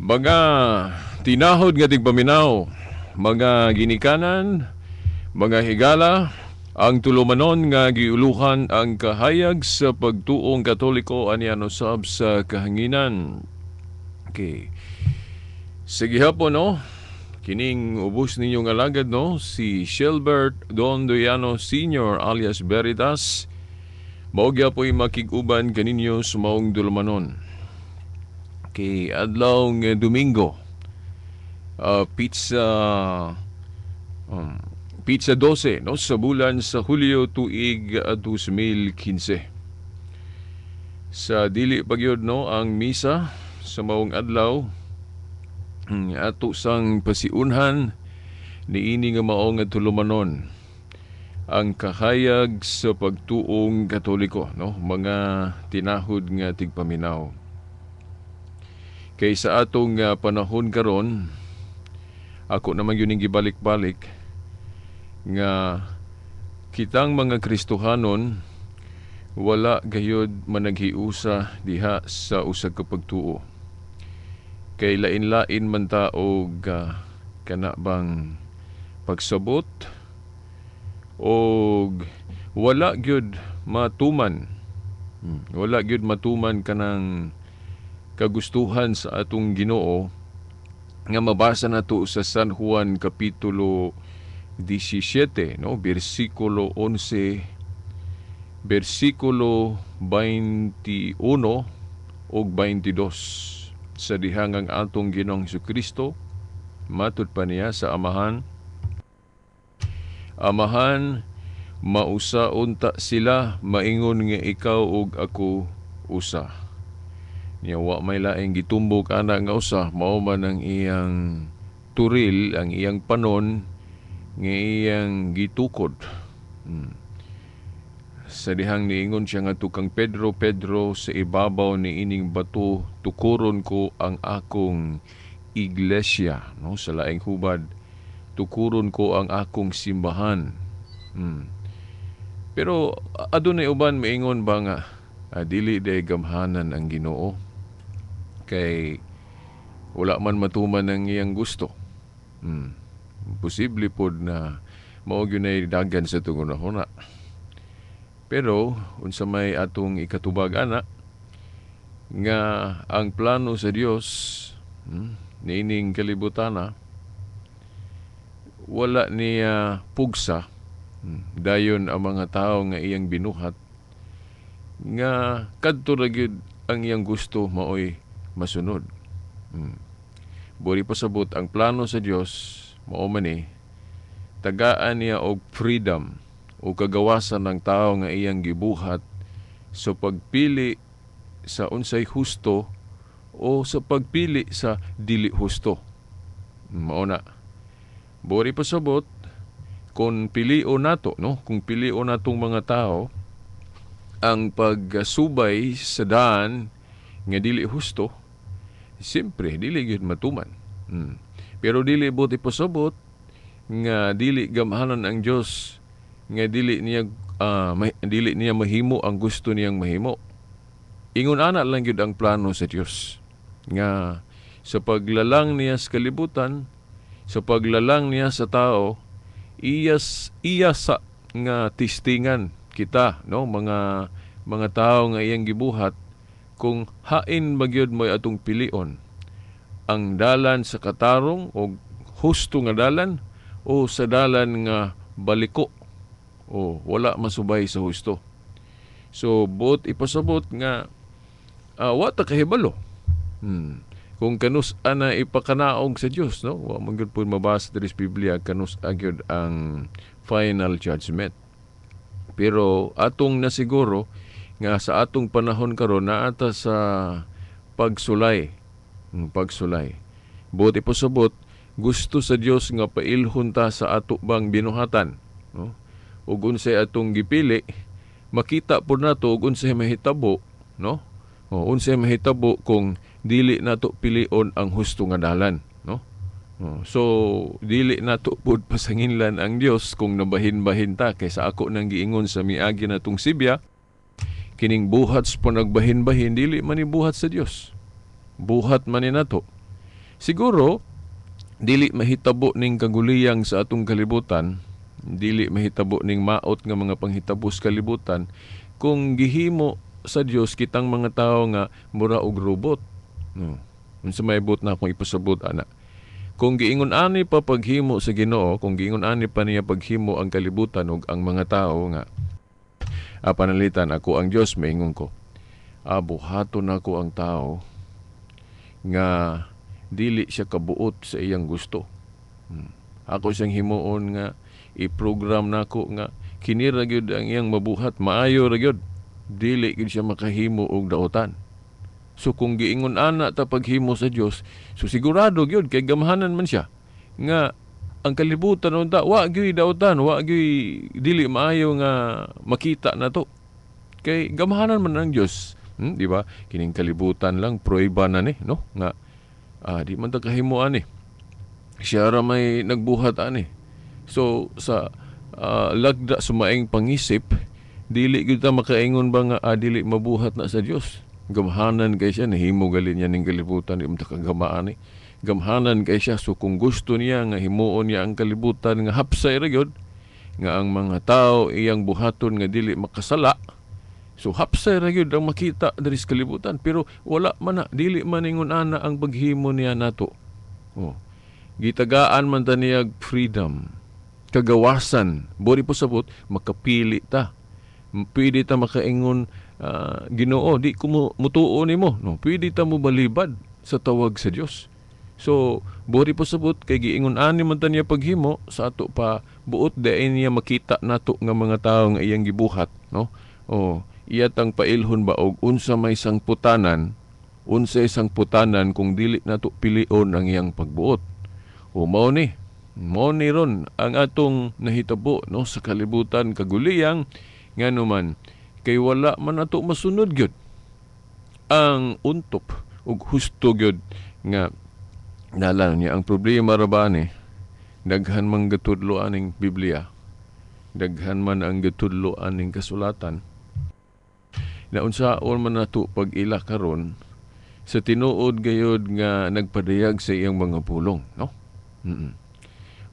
Mga tinahod nga tigpaminaw, mga ginikanan, mga higala, ang tulumanon nga giuluhan ang kahayag sa pagtuong Katoliko aniya usab sa kahanginan. Okay. Sige hapon no. Kining ubos ninyong alagad no, si Shelbert Don Doyano Sr. alias Veritas. Maugya po'y makiguban kaninyo sumaong dulumanon. Kay adlaw nga Domingo, pizza pizza 12 no sa bulan sa Hulyo tuig 2015. Sa dili pagyod no ang misa sa maong adlaw ato sang pasiunhan niini nga mao nga tulumanon ang kahayag sa pagtuong Katoliko no, mga tinahod nga tigpaminaw. Kay sa atong panahon karon, ako naman yun gibalik-balik nga kitang mga Kristohanon wala gayud managhiusa diha sa usa ka pagtuo. Kay lain-lain man ta og kana bang pagsabot og wala gyud matuman. Wala gyud matuman kanang kagustuhan sa atong Ginoo nga mabasa nato sa San Juan kapitulo 17 no, bersikulo 11, bersikulo 21 ug 22. Sa dihangang atong Ginoong Hesukristo matud pa niya sa Amahan, mausa unta sila, maingon nga ikaw ug ako usa. Niya wa may laing gitumbok ana nga usa, mao man ang iyang turil, ang iyang panon nga iyang gitukod. Sa dihang niingon siya nga tukang Pedro, sa ibabaw ni ining bato tukuron ko ang akong iglesia, no, sa laing hubad tukuron ko ang akong simbahan. Pero adunay uban maingon ba nga dili day gamhanan ang Ginoo kay wala man matuman ang iyang gusto. Posible pod na mao gyud nay dagan sa tungon-una. Pero unsa may atong ikatubag ana nga ang plano sa Dios niining kalibutana wala niya pugsa dayon ang mga tao nga iyang binuhat nga kadto ra gyud ang iyang gusto maoy masunod. Buri pasabot ang plano sa Dios mao man tagaan niya og freedom o kagawasan ng tao nga iyang gibuhat sa pagpili sa unsay husto o sa pagpili sa dili husto. Mao na. Buri pasabot kung pilion nato no, kung pilion natong mga tao ang pagsubay sa daan nga dili husto, siyempre dili gyud matuman. Pero dili buti pasabot nga dili gamhanan ang Dios nga dili niya mahimo ang gusto niyang mahimo. Ingon ana lang gyud ang plano sa Dios nga sa paglalang niya sa kalibutan, sa paglalang niya sa tao, iya sa nga tistingan kita no, mga tao nga iyang gibuhat kung hain magyud mo'y atong pilion ang dalan sa katarong o husto nga dalan o sa dalan nga baliko o wala masubay sa husto. So bot ipasabot nga wa ta kahibalo kung kanus ana ipakanaog sa Dios no, wa man gyud pud mabasa diri sa Biblia kanus agyud ang final judgment. Pero atong nasiguro nga sa atong panahon karon naata sa pagsulay. Buti pasabot gusto sa Dios nga pailhon ta sa ato bang binuhatan no, ug unsay atong gipili makita pud nato ug unsay mahitabo no, unsay mahitabo kung dili nato pilion ang husto nga dalan no. So dili nato pud pasanginlan ang Dios kung nabahin-bahin ta, kaysa ako nang giingon sa miagi natong Sibya, kining buhat sa panagbahin-bahin dili man buhat sa Dios, buhat man ni nato. Siguro dili mahitabo ning kaguliyang sa atong kalibutan, dili mahitabo ning maot nga mga panghitabo sa kalibutan kung gihimo sa Dios kitang mga tawo nga mura og robot. No. Unsa may but na akong ipasabot ana. Kung giingon ani pa paghimo sa Ginoo, kung giingon ani pa niya paghimo ang kalibutan ug ang mga tawo nga panalitan ako ang Dios, maingon ko, buhaton ako ang tao nga dili siya kabuot sa iyang gusto. Ako siyang himuon nga i-program nako nga kini ra gyud ang iyang mabuhat, maayo ra gyud. Dili gyud siya makahimo og daotan. So kung giingon ana ta paghimo sa Dios, so sigurado gyud kay gamhanan man siya nga ang kalibutan unta wa gyud daotan, wa gyud dili maayo nga makita nato. Kay gamhanan man ang Dios, di ba? Kining kalibutan lang proiba na ni, no? Nga di man ta kahimo ani. Siya ra may nagbuhat ani. So sa lagda sumaing pangisip, dili gyud ta makaingon ba nga dili mabuhat na sa Dios. Gamhanan kay siya, nahimo gali niya ning kalibutan, di man ta kagamaan ni. Gamhanan kay siya, so kung gusto niya nga himuon niya ang kalibutan nga hapsay ra gyud, nga ang mga tao iyang buhaton nga dili makasala, so hapsay ra gyud ang makita diri sa kalibutan, pero wala man na, dili man ingon ana ang paghimo niya nato. Gitagaan man ta niya freedom, kagawasan, bori po sabot makapili ta. Pwede ta makaingon, Ginoo, di ko mutuo nimo, no? Pwede ta mo balibad sa tawag sa Dios. So bori po sabot kay giingon ani man ta niya paghimo sa ato pa buot daay niya makita nato nga mga tawo nga iyang gibuhat, no? Iya tang pailhon ba og unsa may sangputanan, unsay sangputanan kung dili nato pilion ang iyang pagbuot. Mao ni ron ang atong nahitabo, no, sa kalibutan kaguliyang nganuman kay wala man ato masunod gyud ang untop ug husto gyud nga nalan niya. Ang problema ra ba ni daghan man gatudlo aning Biblia, daghan man ang gatudlo aning kasulatan na unsaon man nato pag-ila karon sa tinuod gayud nga nagpadayag sa iyang mga pulong, no?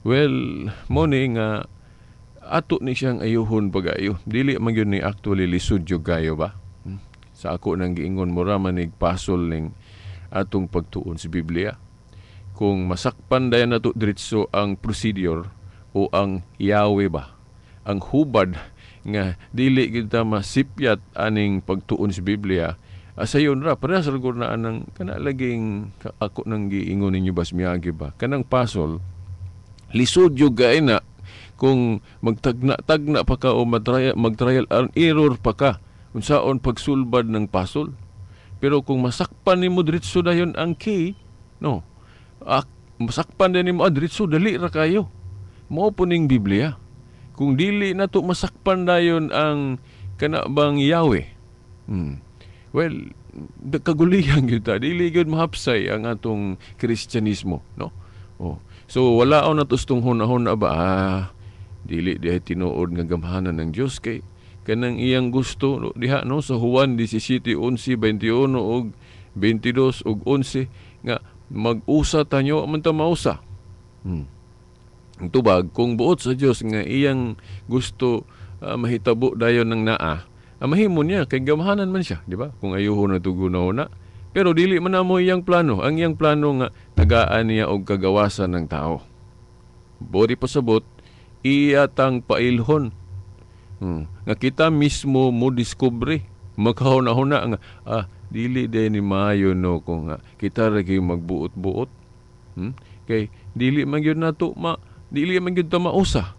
Well, mo ni nga ato ni siyang ayuhon pag-ayo. Dili man yun ni actually lisod yung gayo ba? Sa ako nang giingon mo raman pasol ning atong pagtuon sa Biblia. Kung masakpan dayan nato diretso ang procedure o ang Yahweh ba, ang hubad nga dili kita masipyat aning pagtuon sa Biblia, sayon ra parehas ra gud na anang kana laging ako nang giingon ninyo bas miyagi ba, kanang pasol lisod yung gay na kung magtagna pa ka o mag-trial and error pa ka unsaon pagsulbad ng pasol. Pero kung masakpan nimo diretso dayon ang key, no, masakpan din nimo diretso dali ra kayo. Mao po ning Biblia. Kung dili nato masakpan dayon ang kanabang Yahweh, well, kagulihan gyud ta, dili gyud mahapsay ang atong Kristyanismo, no? So wala on natustong hunahon ba dili diha tinuod nga gamhanan ng Dios kay kanang iyang gusto, no, diha, no, sa Juan 17:11, 21 og 22 og 11 nga mag-usa tanyo man ta mausa. Ang tubag kung buot sa Dios nga iyang gusto mahitabo dayon ng naa, mahimo niya kay gamhanan man siya, di ba? Kung ayuhon na tugunaw na. Pero dili man na mo iyang plano. Ang iyang plano nga tagaan niya og kagawasan ng tao. Bori pasabot iyatang pailhon. Nga kita mismo mo diskubre, maghahuna nga dili din ni maayo, no, kung kita ra gyud magbuot-buot. Kay dili man gyud nato dili man gyud ta mausa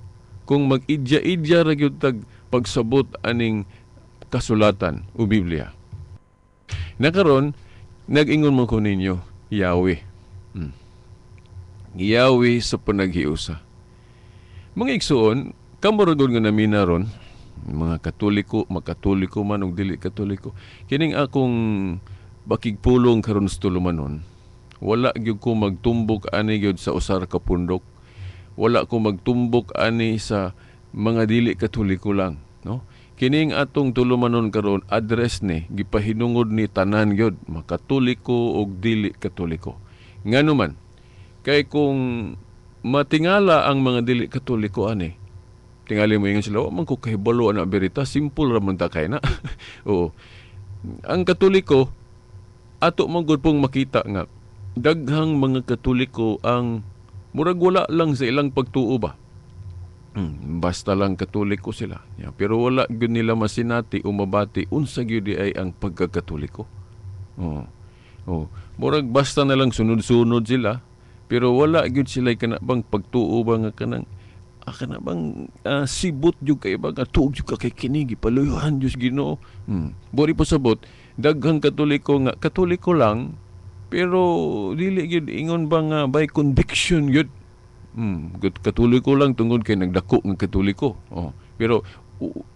kung mag-idya-idya ra gyud tag pagsabot aning kasulatan o Biblia. Nakaron nag-ingon mo ko ninyo Yahweh. Yahweh sa panaghiusa. Mga igsuon, kamuragod nga namin na ron, mga Katoliko, makatoliko man o dili Katoliko, kining akong bakigpulong karon sa tulumanon, wala gyud ko magtumbok ani gyud sa usar ka pundok, wala ko magtumbok ani sa mga dili Katoliko lang, no? Kining atong tulumanon karon address ni gipahinungod ni tanan gyud, makatoliko o dili Katoliko. Nganuman, Kay kung matingala ang mga dili Katoliko ani, tingali mo ingon sila, man ko kahibalo na berita, simple ra man ta kay na. Oo. Ang Katoliko ato man gud pong makita nga daghang mga Katoliko ang murag wala lang sa ilang pagtuo ba. Basta lang Katoliko sila. Yeah, pero wala gyud nila masinati o mabati unsa gyud ay ang pagkakatoliko. Oh. Oh, murag basta na lang sunod-sunod sila pero wala gyud sila kanabang pagtuo ba nga kanang kanabang sibot jud kay ba nga tuog jud ka kay kini gipaluyuhan Dios Ginoo. Bori pasabot daghang Katoliko nga Katoliko lang pero dili gyud ingon ba nga by conviction gyud. Katoliko lang tungod kay nagdako ng Katoliko. Oh. Pero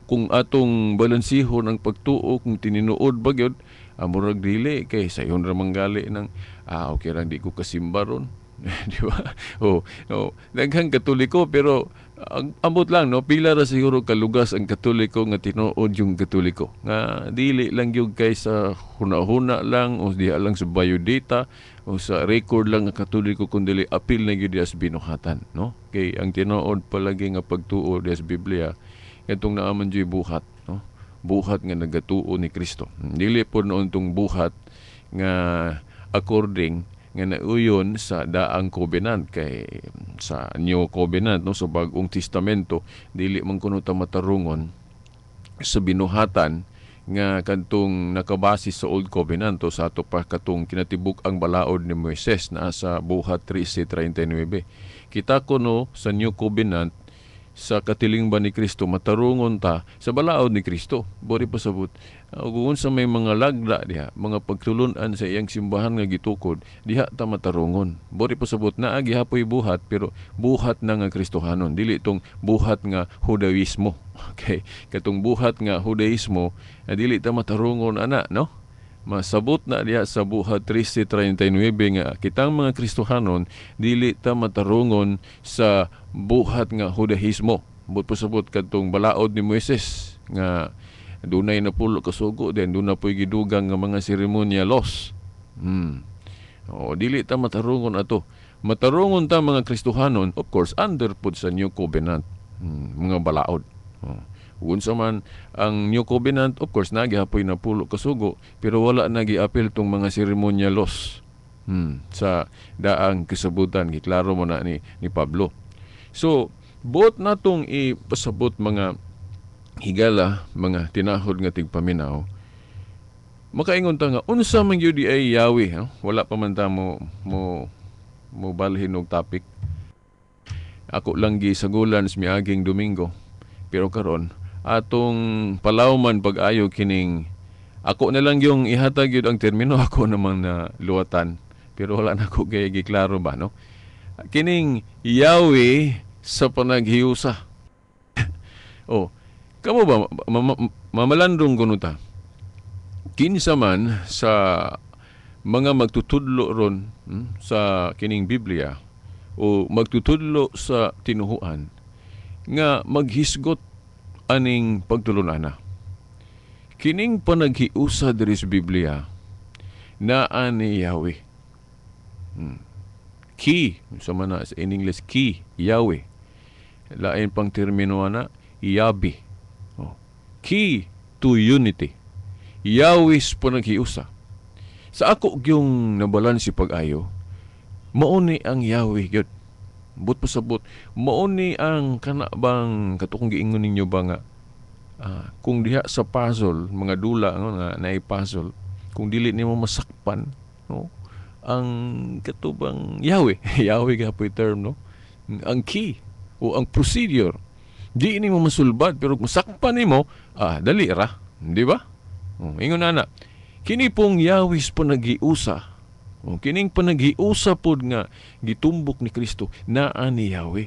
kung atong balansihon ang pagtuo kung tininuod ba gyud, murag dili kay sayon ra manggali ng okay ra di ko kasimba ron. Di ba? Daghang Katoliko pero ambot lang no pila ra siguro kalugas ang Katoliko nga tinuod yung Katoliko. Nga dili lang gyud kay sa huna-huna lang o diha lang sa biodata o sa record lang nga Katoliko kundi apil na gyud sa binuhatan, no? Kay ang tinuod palagi nga pagtuo sa Biblia katong naaman jud buhat, no? Buhat nga nagatuo ni Kristo. Dili po noon tong buhat nga according nga nauyon sa daang covenant kay sa New Covenant, no, sa Bagong Testamento dili man kuno ta matarungon sa binuhatan nga kadtong nakabase sa Old Covenant o sa ato pa katong kinatibuk ang balaod ni Moises na sa Buhat 13:39. Kita kuno sa New Covenant sa katilingban ni Kristo matarungon ta sa balaod ni Kristo. Bori pasabot kung sa may mga lagda diha, mga pagtulunan sa iyang simbahan nga gitukod, diha ta matarungon. Bori pasabot naa gihapoy buhat pero buhat na nga Kristohanon, dili itong buhat nga Judaismo. Okay, katong buhat nga Judaismo dili ta matarungon ana, no? Masabot na diha sa Buhat 13:39 nga kitang mga Kristohanon dili ta matarungon sa buhat nga Judaismo. But pasabot kadtong balaod ni Moises nga dunay na pulo ka sugo den duna poy gidugang nga mga seremonya laws. Dili ta matarungon ato. Matarungon ta mga Kristohanon of course under pud sa New Covenant mga balaod. Unsa man ang New Covenant, of course, nagihapoy na pulo kasugo, pero wala nagiapil tong mga seremonya laws sa daang kasabutan. Giklaro mo na ni Pablo. So, buot na tong ipasabot mga higala, mga tinahod nga tigpaminaw, makaingon ta nga, unsa man yun ay Yahweh. Wala pa man ta mo balhin og topic. Ako lang gisagulan sa miaging Domingo. Pero karon atong palawman pag-ayo kining ako na lang yung ihatag yun ang termino, ako namang na luwatan pero wala na ko kay giklaro ba, no? Kining Yahweh sa panaghiusa. Kamo ba mamalandong kuno ta kinsa man sa mga magtutudlo ron sa kining Biblia o magtutudlo sa tinuhuan nga maghisgot aning pagtulunana. Kining panaghiusa diri sa Biblia naa ni Yahweh. Key, sa mana sa in English, key, Yahweh. Lain pang termino na, Yahweh. Key to unity. Yahweh's panaghiusa. Sa ako yung nabalansi pag-ayo, mauni ang Yahweh gyud. But pasabot, mauni ang kanabang katukong giingon ninyo ba nga kung diha sa puzzle, mga dula nga nai-puzzle, kung dili nimo masakpan, no? Ang katubang Yahweh, Yahweh gapoy term, no? Ang key o ang procedure, di nimo masulbad pero masakpan nimo, dali ra, di ba? Ingon na. Kini pong Yahweh's panaghiusa. Kining panaghiusa pod nga gitumbok ni Kristo naa ni Yahweh.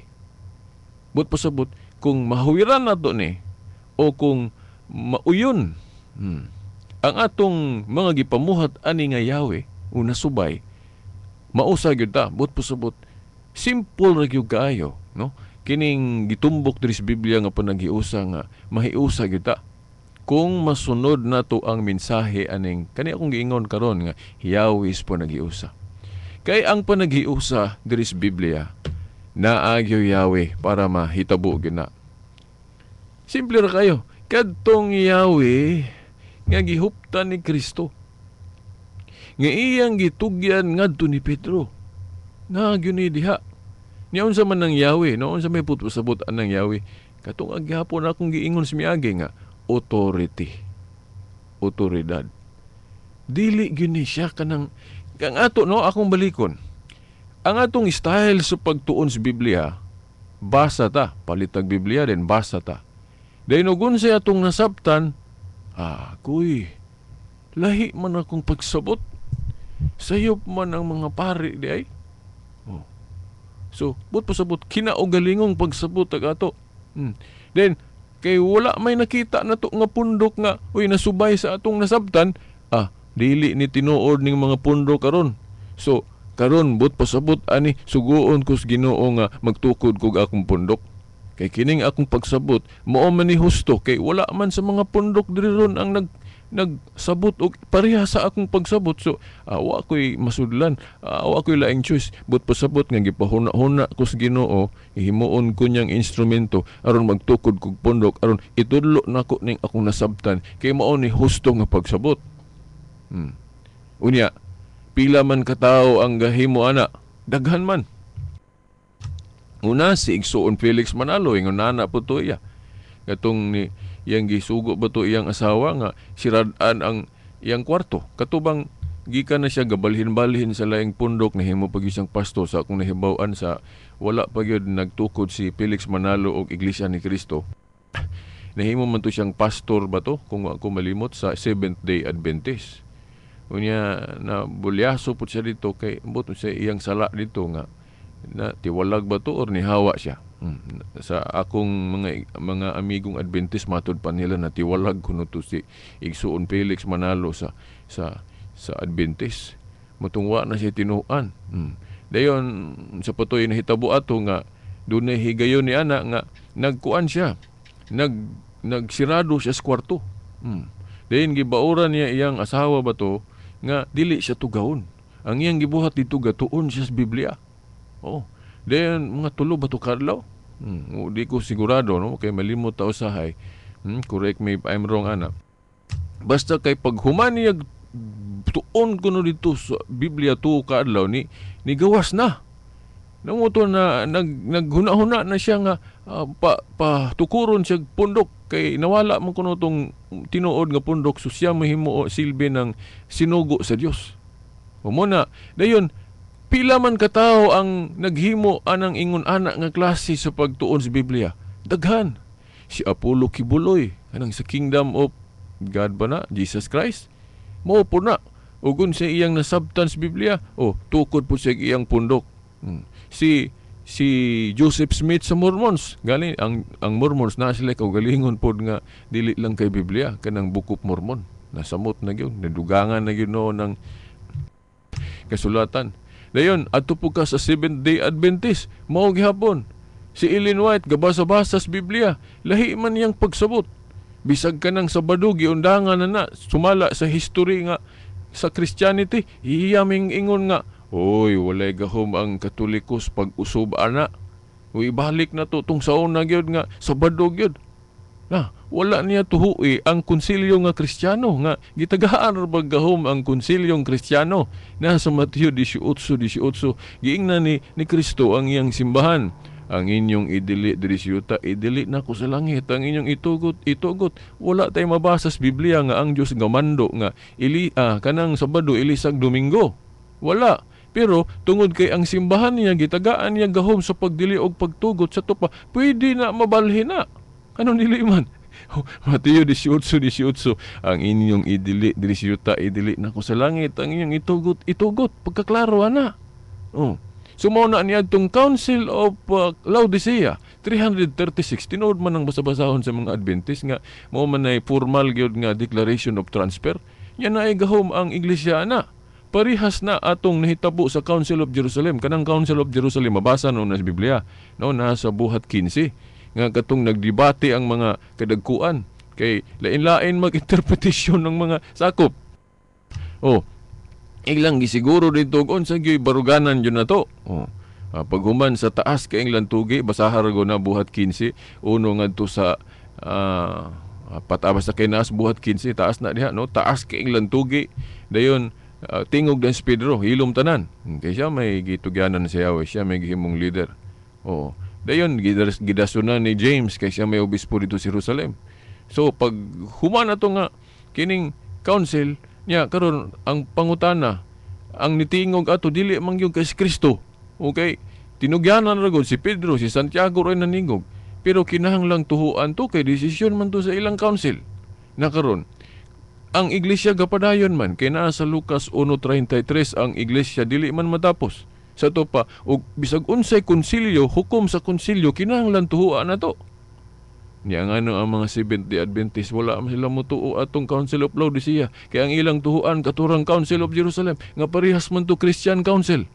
But pasabot kung mahuwiran nato ni o kung mauyon ang atong mga gipamuhat ani nga Yahweh una subay mausa gyud ta. But pasabot simple ra gyud kaayo, no? Kining gitumbok diri sa Biblia nga panaghiusa nga mahiusa gyud ta kung masunod nato ang mensahe aning kani akong giingon karon nga Yahweh's panaghiusa. Kay ang panaghiusa diri sa Biblia, naagyo Yahweh para mahitabo gina. Simple ra kayo. Kadtong Yahweh nga gihuptan ni Kristo. Nga iyang gitugyan ngadto ni Pedro. Nagyo ni diha. Niya unsa man ng Yahweh, no? Unsa may putpasabot-an ng Yahweh. Katong agyapon akong giingon sa miagi nga authority. Otoridad. Dili gyud ni siya kanang kang ato no akong balikon. Ang atong style sa pagtuon sa Biblia, basa ta, palitag Biblia din basa ta. Dahil nugun sa atong nasabtan, kuy, lahi man akong pagsabot. Sayop man ang mga pari di ay. Oh. So, but pasabot, kinaugalingong pagsabot ag ato. Then, kay wala may nakita na to nga pundok nga, nasubay sa atong nasabtan, dili ni tinuod ning mga pundok karon. So, karon but pasabot ani suguon ko sa Ginoo nga magtukod kog akong pundok. Kay kining akong pagsabot mao man ni husto kay wala man sa mga pundok diri ron ang nagsabot og pareha sa akong pagsabot. So wa ko'y masudlan, wa ko'y laing choice but pasabot nga gipahuna-huna ko sa Ginoo, himuon ko niyang instrumento aron magtukod kog pundok aron itudlo nako ning akong nasabtan kay mao ni husto nga pagsabot. Unya, pila man katawo ang gahimo ana, daghan man. Una si Igsoon Felix Manalo, ingon nana po to iya. Katong ni iyang gisugo ba to iyang asawa nga sirad-an ang iyang kwarto. Katubang gikan na siya gabalhin-balhin sa laing pundok na himo pag isang pasto sa akong nahibaw-an sa wala pa gyud nagtukod si Felix Manalo og Iglesia ni Cristo. Nahimo man to siyang pastor ba to kung ako malimot sa Seventh-day Adventist. Unya na bulyaso po siya dito kay buto siya iyang sala dito nga na tiwalag ba to or nihawa siya. Sa akong mga amigong Adventist matud pa nila na tiwalag kuno to si Igsoon Felix Manalo sa Adventist. Mutungwa na siya tinuan. Dayon sa patoy nahitabo ato nga dunay higayon ni ana nga nagkuan siya. Nagsirado siya sa kwarto. Dayon gibauran niya iyang asawa ba to nga dili siya tugahon. Ang iyang gibuhat dito gatuon siya sa Biblia. Then mga tulo ba to kadlaw? Di ko sigurado no kay malimot ta usahay. Correct me if I'm wrong ana. Basta kay paghuman niya tuon kuno dito sa Biblia to kadlaw ni gawas na. Namuto na naghuna-huna na siya nga tukuron siya pundok kay nawala man kuno tong tinuod nga pundok so siya mahimo silbi ng sinugo sa Dios. Muna dayon pila man katawo ang naghimo anang ingon ana nga klase sa pagtuon sa Biblia. Daghan. Si Apollo Kibuloy kanang sa Kingdom of God ba na? Jesus Christ. Mao po na. Ugon sa iyang nasabtan sa Biblia. Tukod po siya iyang pundok. Si Joseph Smith sa Mormons. Galing ang Mormons na sila kaugalingon pod nga dili lang kay Biblia kanang Book of Mormon. Nasamot na gyud, nadugangan na gyud no ng kasulatan. Dayon, ato po ka sa Seventh-day Adventist, mao gihapon. Si Ellen White, gabasa-basa sa Biblia, lahi man niyang pagsabot. Bisag ka ng Sabado, giundangan na sumala sa history nga sa Christianity, iyaming ingon nga, walay gahom ang Katolikos pag-usob ana. Ibalik na to, tung saon na gyud nga, Sabado gyud. Wala niya tuhui ang konsilyo nga Kristiyano nga gitagaan ra gahom ang konsilyong Kristiyano na sa Mateo 18:18 giingnan ni Kristo ang iyang simbahan. Ang inyong idili diri sa yuta, idili na ko sa langit. Ang inyong itugot. Wala tay mabasa sa Biblia nga ang Dios gamando nga kanang Sabado ilisag Domingo. Wala. Pero tungod kay ang simbahan niya gitagaan niya gahom sa pagdili og pagtugot sa tupa, pwede na mabalhin na. Anong dili man? Mateo 18:18 ang inyong idili diri sa yuta, idili na ko sa langit. Ang inyong itugot pagkaklaro ana. Sumaw na niya itong Council of Laodicea 336. Tinood man ang basa-basahon sa mga Adventist nga mao man ay formal gyud nga declaration of transfer. Yan na ay gahom ang iglesia ana. Parihas na atong nahitabo sa Council of Jerusalem. Kanang Council of Jerusalem mabasa no na sa Biblia, no nasa buhat 15 nga katong nagdebate ang mga kadagkuan kay lain-lain mag-interpretasyon ng mga sakop. Ilang gisiguro dito kung sa gyoy baruganan yun na to. Paghuman sa taas kay ilang tugi, basahar go na buhat 15, uno ngadto sa patabas sa kinaas buhat 15, taas na diha, no? Taas kay ilang tugi. Dayon, tingog ng Pedro, hilom tanan. Kay siya may gitugyanan sa Yahweh, siya may gihimong leader. Dayon, gidasunan ni James kay siya may obispo dito sa Jerusalem. So, pag human na to nga, kining council, niya, karon ang pangutana, ang nitingog ato, dili mangyog kay si Kristo. Okay? Tinugyanan na si Pedro, si Santiago rin naningog. Pero kinahanglang tuhuan to, kay desisyon man to sa ilang council. Na karon, ang iglesia gapadayon man, kay naa sa Lucas 1:33, ang iglesia dili man matapos. Sa to pa, og bisag unsay konsilyo, hukom sa konsilyo, kinahanglan tuhuan na to. Niya nga ang mga Seventh-day Adventist, wala man sila mutuo atong Council of Laodicea. Kaya ang ilang tuhuan, katurang Council of Jerusalem, nga parehas man to Christian Council.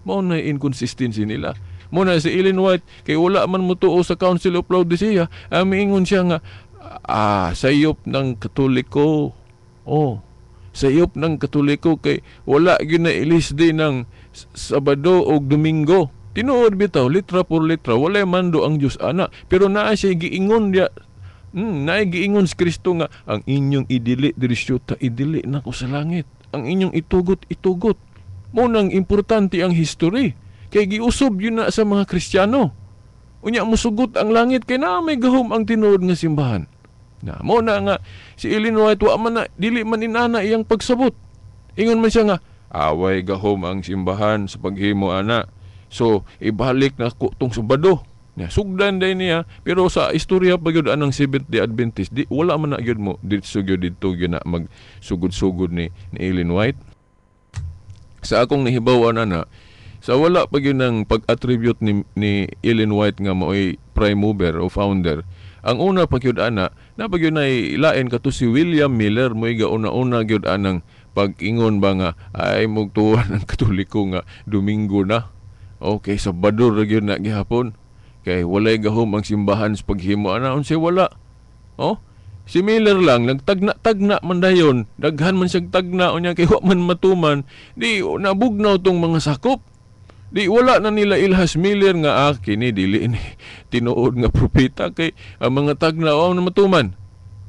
Mao na inconsistency nila. Muna si Ellen White, kay wala man mutuo sa Council of Laodicea, miingon siya nga, sayop ng Katoliko. Sayop ng Katoliko, kay wala yun na ilisdi ng Sabado o Domingo. Tinuod bitaw, litra por litra, wala mando ang Diyos ana. Pero naa siya giingon diya, giingon si Kristo nga, ang inyong idili, dirisyuta, idili na ko sa langit. Ang inyong itugot, itugot. Munang importante ang history. Kay giusob yun na sa mga Kristiyano. Unya musugot ang langit, kay na may gahom ang tinuod nga simbahan. Muna nga, si Ellen White, dili man inana iyang pagsabot. Ingon man siya nga, away gahom ang simbahan sa paghimo ana. So, ibalik na tong Sabado. Sugdan din niya, pero sa istorya pa yun anang Seventh-day Adventist, wala man na yun mo, dito yun na magsugod-sugod ni Ellen White. Sa akong nahibawan na, sa wala pa yun ng pag-attribute ni Ellen White nga mo'y prime mover o founder, ang una pa yun na pag yun ay ilain ka to si William Miller, mo'y gauna-una yun anang pag-ingon ba nga, ay magtuwan ng Katoliko nga, Domingo na. Okay, Sabado ra gyud na gihapon. Kay walay gahom ang simbahan sa paghimo ana unsay wala. Si Miller lang nagtagna-tagna man dayon, daghan man siyang tagna unya kay wa man matuman, di nabugnaw tong mga sakop. Di wala na nila ilhas Miller nga kini dili ni tinuod nga propeta kay ang mga tagna na matuman.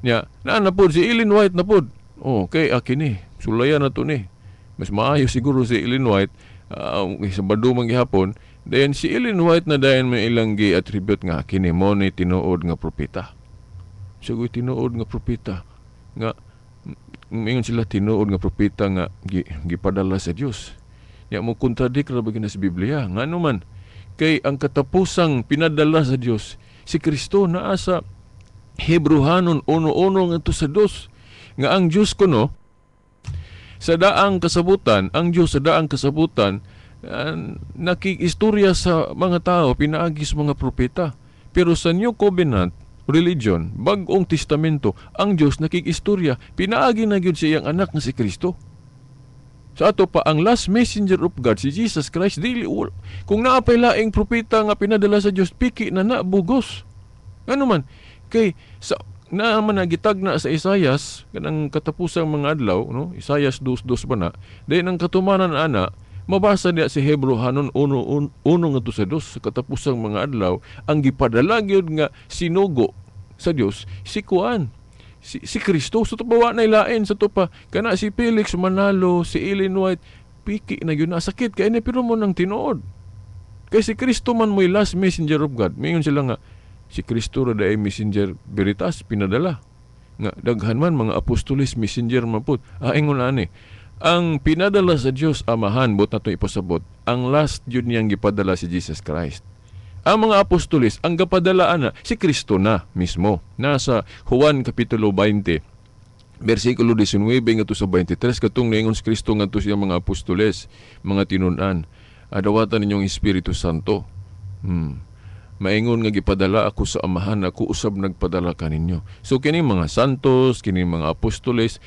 Nya, na pod si Ellen White na pod. Okay, kini sulayan na to ni. Mas maayo siguro si Ellen White Sabado man gihapon, then si Ellen White na dayon may ilang gi-attribute nga kini mo ni tinuod nga propeta. Siya tinuod nga propeta nga mingon sila tinuod nga propeta nga gipadala sa Dios. Ya mo kontradik ra bagina sa Biblia. Ngano man kay ang katapusang pinadala sa Dios si Kristo naa sa Hebrehanon 1:1 ngadto sa 2 nga ang Dios kuno sa daang kasabutan, ang Diyos sa daang kasabutan, nakikistorya sa mga tao, pinaagi sa mga propeta. Pero sa New Covenant religion, bagong testamento, ang Diyos nakikistorya, pinaagi na yun sa iyang anak na si Kristo. Sa ato pa, ang last messenger of God, si Jesus Christ, kung naapay laing propeta nga pinadala sa Diyos, piki na bugos. Ano man, kay sa naman nagitag na sa Isayas kanang katapusang mga adlaw, no? Isayas 2:2 ba na, dahil ang katumanan ana mabasa niya si Hebrehanon 1:1 ngadto sa 2 sa katapusang mga adlaw, ang gipadala gyud nga sinugo sa Dios si Kuan, si Kristo. So tupawa na ilain sa tupa kana si Felix Manalo, si Ellen White, piki na yun na sakit kay ni pero mo nang tinuod kay si Kristo man mo'y last messenger of God. Mingon sila nga si Kristo ra daay messenger veritas pinadala nga daghan man mga apostoles messenger man pud. Ingon ani ang pinadala sa Dios Amahan bot nato ipasabot ang last jud niyang gipadala si Jesus Christ. Ang mga apostoles ang gapadala ana si Kristo na mismo. Nasa Juan kapitulo 20 bersikulo 19 ngadto sa 23 katong ningon si Kristo ngadto sa mga apostoles, mga tinun-an, adawatan ninyong Espiritu Santo. Maingon nga gipadala ako sa Amahan, ako usab nagpadala kaninyo. So kini mga santos, kini mga apostoles,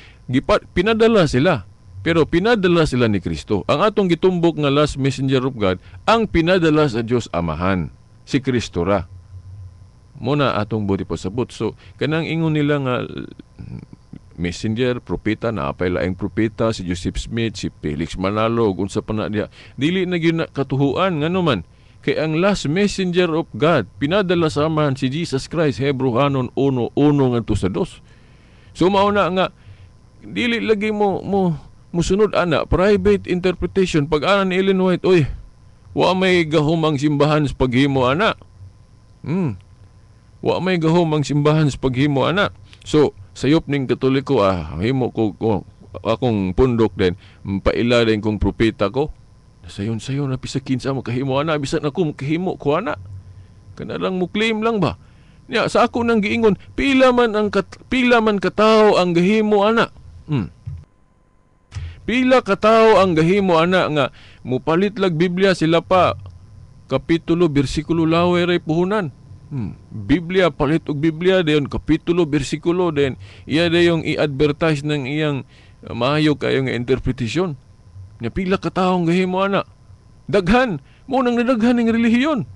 pinadala sila. Pero pinadala sila ni Kristo. Ang atong gitumbok nga last messenger of God, ang pinadala sa Dios Amahan, si Kristo ra. Muna atong buti pasabot. So kanang ingon nila nga messenger, propeta, naapay laing propeta, si Joseph Smith, si Felix Manalo, unsa pa na diha. Dili na gyud na katuhuan ngano man. Kay ang last messenger of God, pinadala sa amahan si Jesus Christ, Hebrehanon 1:1 ngadto sa 2. So mauna nga, dili lagi mo musunod ana, private interpretation. Pag ana ni Ellen White, oy, wa may gahom ang simbahan sa paghimo ana. Wa may gahom ang simbahan sa paghimo ana. So, sayop ning Katoliko, himo ko akong pundok din, paila din kong propeta ko. Sayon na pisakin sa makahimo ana, bisan ako makahimo ko ana. Kana lang mo claim lang ba? Ya, sa ako nang giingon, pila man katawo ang gahimo ana. Pila katawo ang gahimo ana nga mupalit lag Biblia sila pa kapitulo bersikulo lawe ray puhunan. Biblia palit og Biblia dayon kapitulo bersikulo den iya dayong i-advertise ng iyang maayo kayo nga interpretasyon. Nya pila ka tawo ang gahimo ana. Daghan mo nang nadaghan ning relihiyon.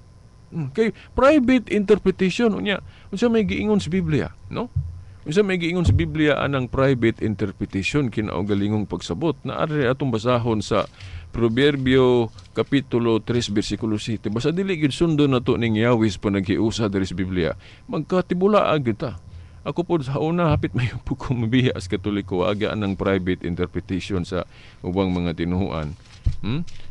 Kay private interpretation unya unsa may giingon sa Biblia, no? Unsa may giingon sa Biblia anang private interpretation kinaugalingong pagsabot na ari atong basahon sa Proverbio kapitulo 3 bersikulo 7. Basta dili gid sundo nato ning yawis pa naghiusa diri sa Biblia. Magkatibula agad ta. Ako po sa una hapit may ko mabiya as Katoliko aga anang private interpretation sa ubang mga tinuhuan.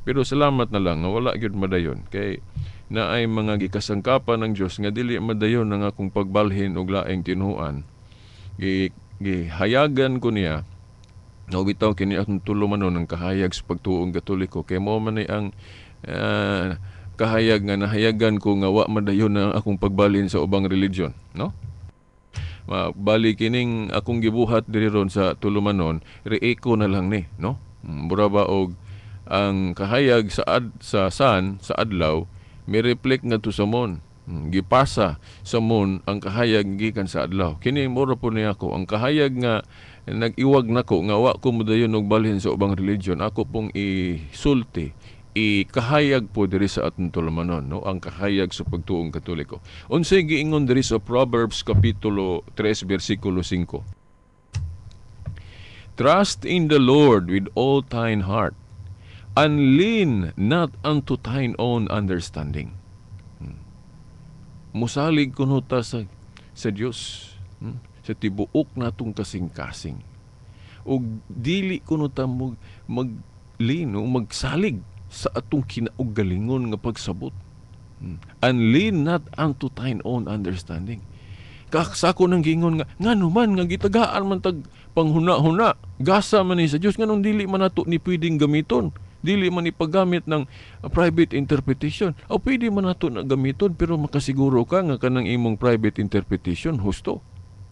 Pero salamat na lang nga wala gyud madayon kay na ay mga gikasangkapan ng Dios nga dili madayon ang akong pagbalhin og laing tinuhuan. Gihayagan ko niya na bitaw kini akong tulumanon ng kahayag sa pagtuong Katoliko kay mao man ay ang kahayag nga nahayagan ko nga wa madayon ang akong pagbalhin sa ubang religion, no? Bali kining akong gibuhat diri ron sa tulumanon, reeko na lang ni, no? Mura ba og ang kahayag sa adlaw may reflect ngadto sa mon. Gipasa sa mon ang kahayag gikan sa adlaw. Kini mura po niya ako ang kahayag nga nag-iwag nako nga wa ko modayon og balhin sa ubang religion. Ako pong isulti, ikahayag po diri sa atong tulumanon, no? Ang kahayag sa pagtuong Katoliko. Unsay giingon diri sa Proverbs kapitulo 3 bersikulo 5. Trust in the Lord with all thine heart, and lean not unto thine own understanding. Musalig kuno ta sa Dios, sa tibuok natong kasing-kasing. Og dili kuno ta maglino, magsalig sa atong kinaugalingon nga pagsabot. And lean not unto thine own understanding. Kaksako nang gingon nga ngano man nga gitagaan man tag panghuna-huna, gasa man ni sa Dios nganong dili man nato ni pwedeng gamiton. Dili man ipagamit ng private interpretation. O pwede man nato na gamiton pero makasiguro ka nga kanang imong private interpretation husto.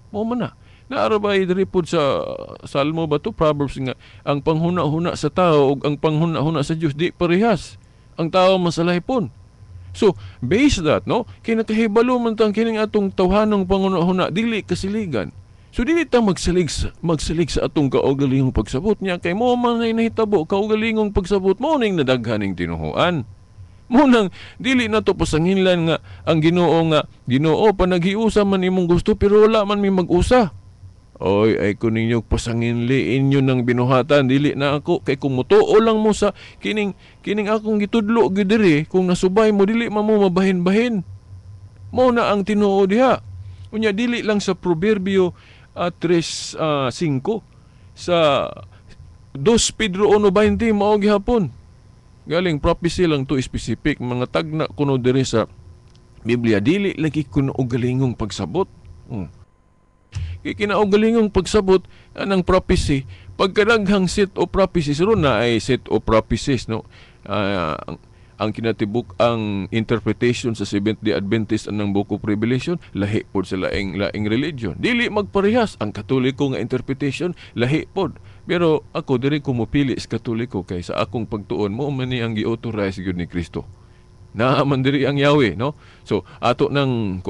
Mo man na. Naarabay diri pod sa Salmo ba to, Proverbs nga ang panghuna-huna sa tao ug ang panghuna-huna sa Dios di parehas. Ang tao masalahipon. So, based that, no, kinakahibalo man tang kining atong tawhanong panghuna-huna dili kasiligan. So dili ta magsalig sa atong kaugalingong pagsabot niya kay mo man nay nahitabo kaugalingong pagsabot mo ning nadaghaning tinuhuan. Mo nang dili na to pasanginlan nga ang Ginoo nga Ginoo panaghiusa man imong gusto pero wala man mi mag-usa. Oy ay kun ninyo pasanginli inyo nang binuhatan dili na ako kay kung mutuo lang mo sa kining akong gitudlo gyud diri kung nasubay mo dili man mo mabahin-bahin. Mo na ang Tinuo diha. Unya dili lang sa Proverbio 3:5 sa 2 Pedro 1:20 mao gihapon. Galing prophecy lang to specific mga tagna kuno diri sa Biblia dili lagi kuno og galingong pagsabot. Kay kinaugalingong pagsabot anang prophecy pagkadaghang set of prophecies ron na ay set of prophecies, no? Ang kinatibuk ang interpretation sa Seventh-day Adventist anang Book of Revelation lahi pod sa laing religion. Dili magparehas ang Katoliko nga interpretation lahi pod. Pero ako diri ko mopili sa Katoliko kay sa akong pagtuon mo man ni ang gi-authorize gyud ni Kristo. Naa man diri ang Yahweh, no? So ato nang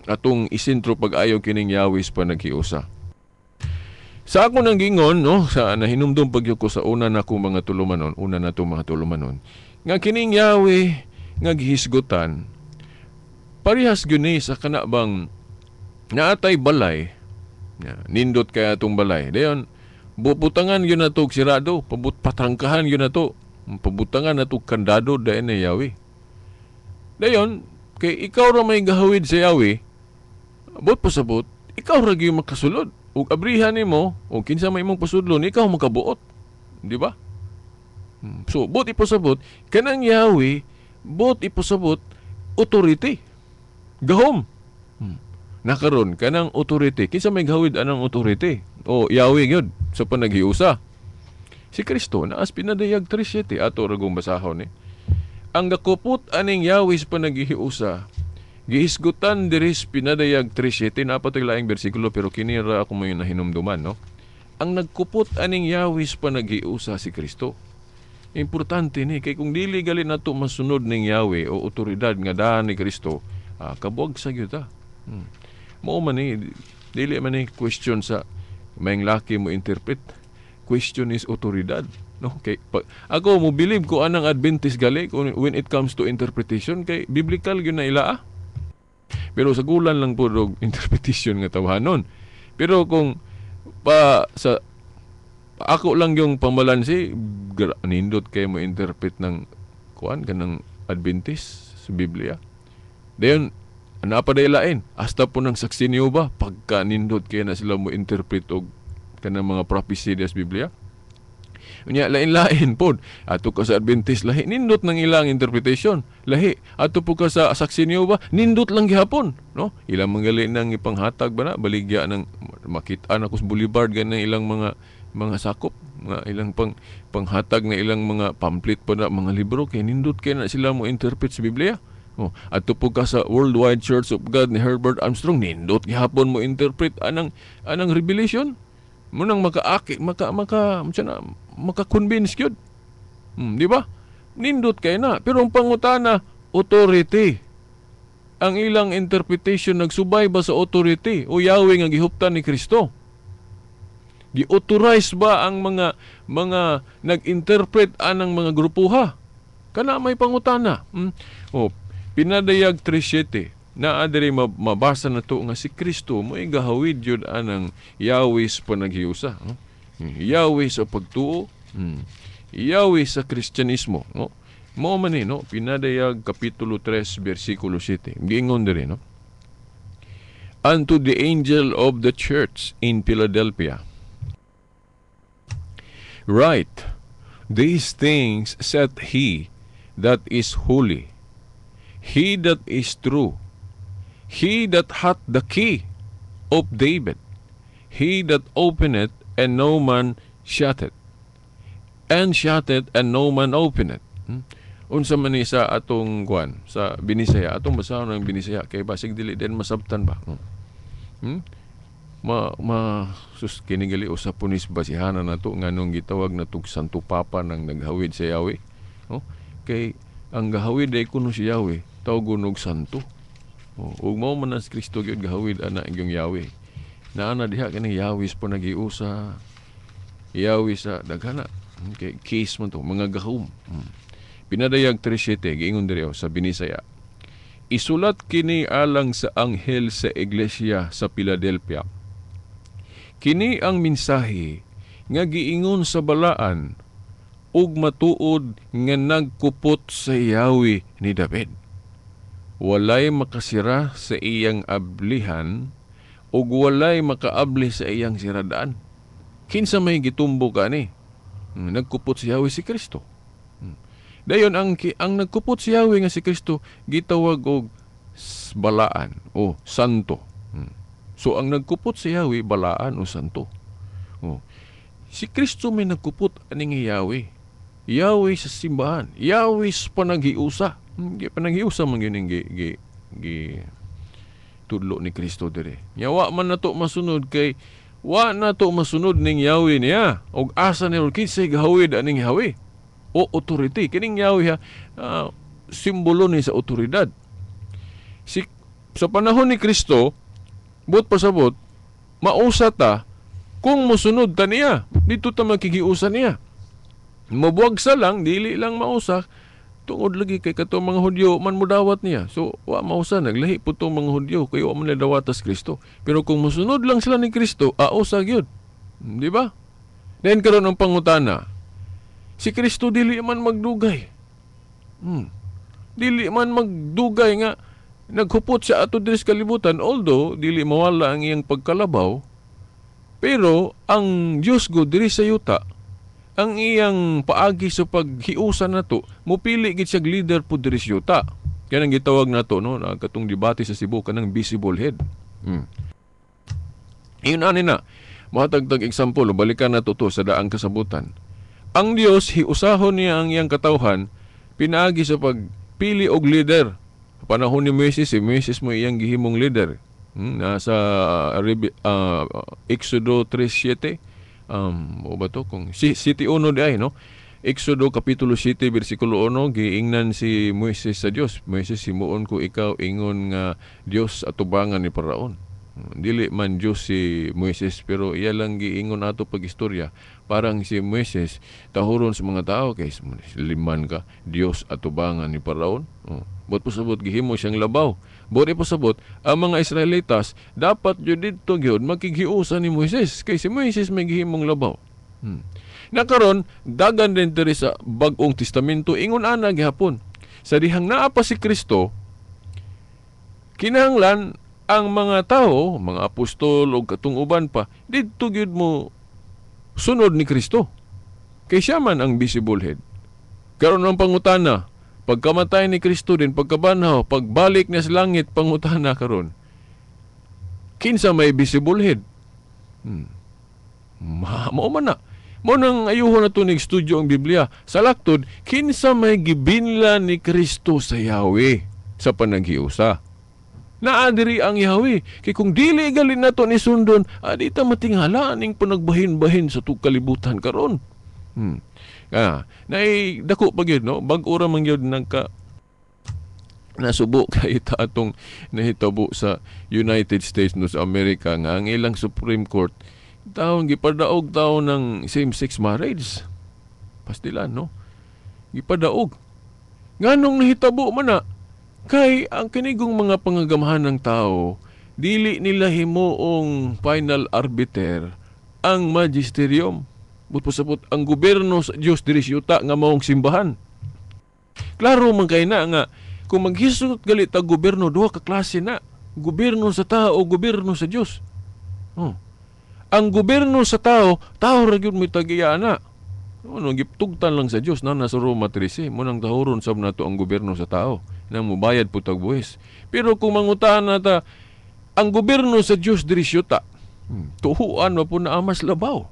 atong isentro pag-ayo kining Yahweh pa naghiusa. Sa ako nang gingon, no, sa nahinumdum pagyo ko sa una na kong mga tulumanon, nga kining Yahweh nga gihisgutan parehas gyud ni sa kanabang naatay balay Nindot kaya atong balay. Dayon, butangan yun na to sirado, patrangkahan yun na to. Pabutangan na to kandado dahil na Yahweh. Dayon, kay ikaw ra may gahawid sa Yahweh, abot pasabot, ikaw ra gyud makasulod. Ug abrihan nimo, o kinsa may imong pasudlon, ikaw makabuot. Di ba? So, bot ipasabot, kanang Yahweh, bot ipasabot, authority. Gahom. Nakaron, kanang authority. Kinsa may gahawid anang authority? O Yahweh yun, sa panaghiusa. Si Kristo, naas pinadayag 3:7, ato ragong basahon Ang gakupot aning Yahweh sa panaghiusa, gihisgutan diris pinadayag 3:7, napatoy laing bersikulo, pero kinira ako may nahinumduman, no? Ang nagkupot aning Yahweh sa panaghiusa si Kristo. Importante ni, kay kung dili gali nato masunod ning Yahweh o otoridad nga daan ni Kristo, kabuag sa gyud ta. Mao man ni, dili man ni question sa mayang laki mo interpret. Question is otoridad. No? Kay, ako mo believe ko anang Adventist gali when it comes to interpretation, kay biblical yun na ila. Pero sa gulan lang po dog interpretation nga tawhanon. Pero kung sa ako lang yung pamalansi, nindot kayo mo interpret ng kanang Adventist sa Biblia. Dayon, napadailain, hasta po ng saksi niyo ba, pagka nindot kayo na sila mo interpret og kanang mga prophecy sa Biblia. Unya, lain-lain po. Ato ka sa Adventist, lahi, nindot ng ilang interpretation. Lahi, ato po ka sa saksi niyo ba, nindot lang gihapon. No? Ilang manggali nang ipanghatag ba na, baligya ng makitaan ako sa boulevard, ganang ilang mga sakop, nga ilang panghatag na ilang mga pamphlet pa na mga libro, kay nindot kay na sila mo interpret sa Biblia. Ato po ka sa Worldwide Church of God ni Herbert Armstrong, nindot gihapon mo interpret anang revelation. Munang maka-convince yun. Di ba? Nindot kay na. Pero ang pangutana, authority. Ang ilang interpretation nagsubay ba sa authority o Yahweh nga gihuptan ni Kristo? Gi-authorize ba ang mga nag-interpret anang mga grupuha? Kana may pangutana. Pinadayag 3:7. Na adiri mabasa na to nga si Kristo mo gahawid yun anang Yahweh sa panaghiusa. Yahweh sa pagtuo. Yahweh sa Kristyanismo. Mao man ni, pinadayag kapitulo 3 bersikulo 7. Giingon diri, Unto the angel of the church in Philadelphia, write, these things saith he that is holy, he that is true, he that hath the key of David, he that openeth and no man shutteth, and shutteth and no man openeth. Unsa man ni sa atong sa binisaya, atong basahon ng binisaya, kay basig dili din masabtan ba? Sus kinigali usap punis basihanan nato nganong gitawag na tug Santo Papa nang naghawid sa Yahweh. Kay ang gahawid ay kuno si Yahweh, tawgon og santo. Ug mao man as Kristo gyud gahawid ana inyong Yahweh. Naana diha kani Yahweh sa nagiusa. Yahweh sa daghana. Kay case man to mga gahom. Pinadayag 3:7 giingon diri sa binisaya. Isulat kini alang sa anghel sa iglesia sa Philadelphia. Kini ang mensahe nga giingon sa balaan ug matuod nga nagkupot sa Yahweh ni David. Walay makasira sa iyang ablihan ug walay makaabli sa iyang siradaan. Kinsa may gitumbo kani? Nagkupot si Yahweh si Kristo. Dayon ang nagkupot si Yahweh nga si Kristo gitawag og balaan o santo. So ang nagkupot si Yahweh balaan o santo. Si Kristo may nagkupot aning Yahweh. Yahweh sa simbahan. Yahweh sa panaghiusa. Panaghiusa man yun tudlo ni Kristo diri. Wa man nato masunod kay wa nato masunod ning Yahweh niya. Og asa ni kinsay gahawid aning Yahweh o authority. Kining Yahweh simbolo ni sa otoridad. Sa panahon ni Kristo, buot pasabot, mausa ta kung musunod ta niya. Dito ta makikiusa niya. Mabuwag sa lang, dili lang mausa, Tungod lagi kay katong mga Hudyo man mudawat niya. So wa mausa naglahi po tong mga Hudyo kay wa man dawatas Kristo. Pero kung musunod lang sila ni Kristo, ausa gyud. Di ba? Then karon ang pangutana, si Kristo dili man magdugay. Dili man magdugay nga naghupot siya ato diri sa kalibutan, although dili mawala ang iyang pagkalabaw. Pero ang Dios go diri sa yuta, ang iyang paagi sa paghiusa nato, mupili gid siya leader po diri sa yuta. Kaya nang gitawag nato no, katong debate sa Cebu kanang visible head. Iyon ani na. Mahatagtag example, balikan nato to sa daang kasabutan. Ang Dios hiusahon niya ang iyang katawhan pinaagi sa pagpili og leader. Panahon ni Moises, si Moises mo iyang gihimong leader. Nasa Exodo 3:7. O ba to? Kung 7:1 di ay, no? Exodo Kapitulo 7, versikulo 1, giingnan si Moises sa Dios. Moises, himuon ko ikaw ingon nga Dios atubangan ni Paraon. Dili man Diyos si Moises, pero iya lang giingon ato pag-istorya. Parang si Moises tahuron sa mga tao kay liman ka Diyos atubangan ni Paraon. Bot pasabot gihimo siyang labaw. Bot pasabot ang mga Israelitas dapat jud didto gyud makighiusa ni Moises kay si Moises may gihimong labaw. Nakaron dagan din diri sa Bag-ong Testamento ingon ana gihapon. Sa dihang naa pa si Kristo, kinahanglan ang mga tao, mga apostol o katong uban pa, didto gyud mo sunod ni Kristo. Kay siya man ang visible head. Karon ang pangutana, pagkamatay ni Kristo din, pagkabanhaw, pagbalik niya sa langit, pangutana karon. Kinsa may visible head? Mao man na. Mo nang ayuhon na to ni studio ang Biblia. Sa laktod, kinsa may gibinlan ni Kristo sa Yahweh sa panaghiusa. Naadiri ang Yahweh. Kaya kung dili galin nato ni sundon, adita matingala ning panagbahin-bahin sa kalibutan karon. Dako pa gyud no, bag-o ra man gyud nagka nasubo kay ta atong nahitabo sa United States no sa Amerika nga ang ilang Supreme Court taon gipadaog taon ng same-sex marriage. Pastilan no. Gipadaog. Nganong nahitabo man na kay ang kinigong mga pangagamahan ng tao, dili nila himuong final arbiter ang magisterium. Butpusabot ang gobyerno sa Diyos diri sa yuta nga maong simbahan. Klaro man kay na nga kung maghisot galit ang gobyerno, duha ka klase na. Gobyerno sa tao o gobyerno sa Diyos. Ang gobyerno sa tao, tao ra gyud mo tagiya na. Giptugtan lang sa Diyos na nasa Roma 13. Munang tahuron sab nato ang gobyerno sa tao nang mubayad po tag buhis. Pero kung mangutahan nata ang gobyerno sa Dios diri syuta, tuhuan mo po na amas labaw.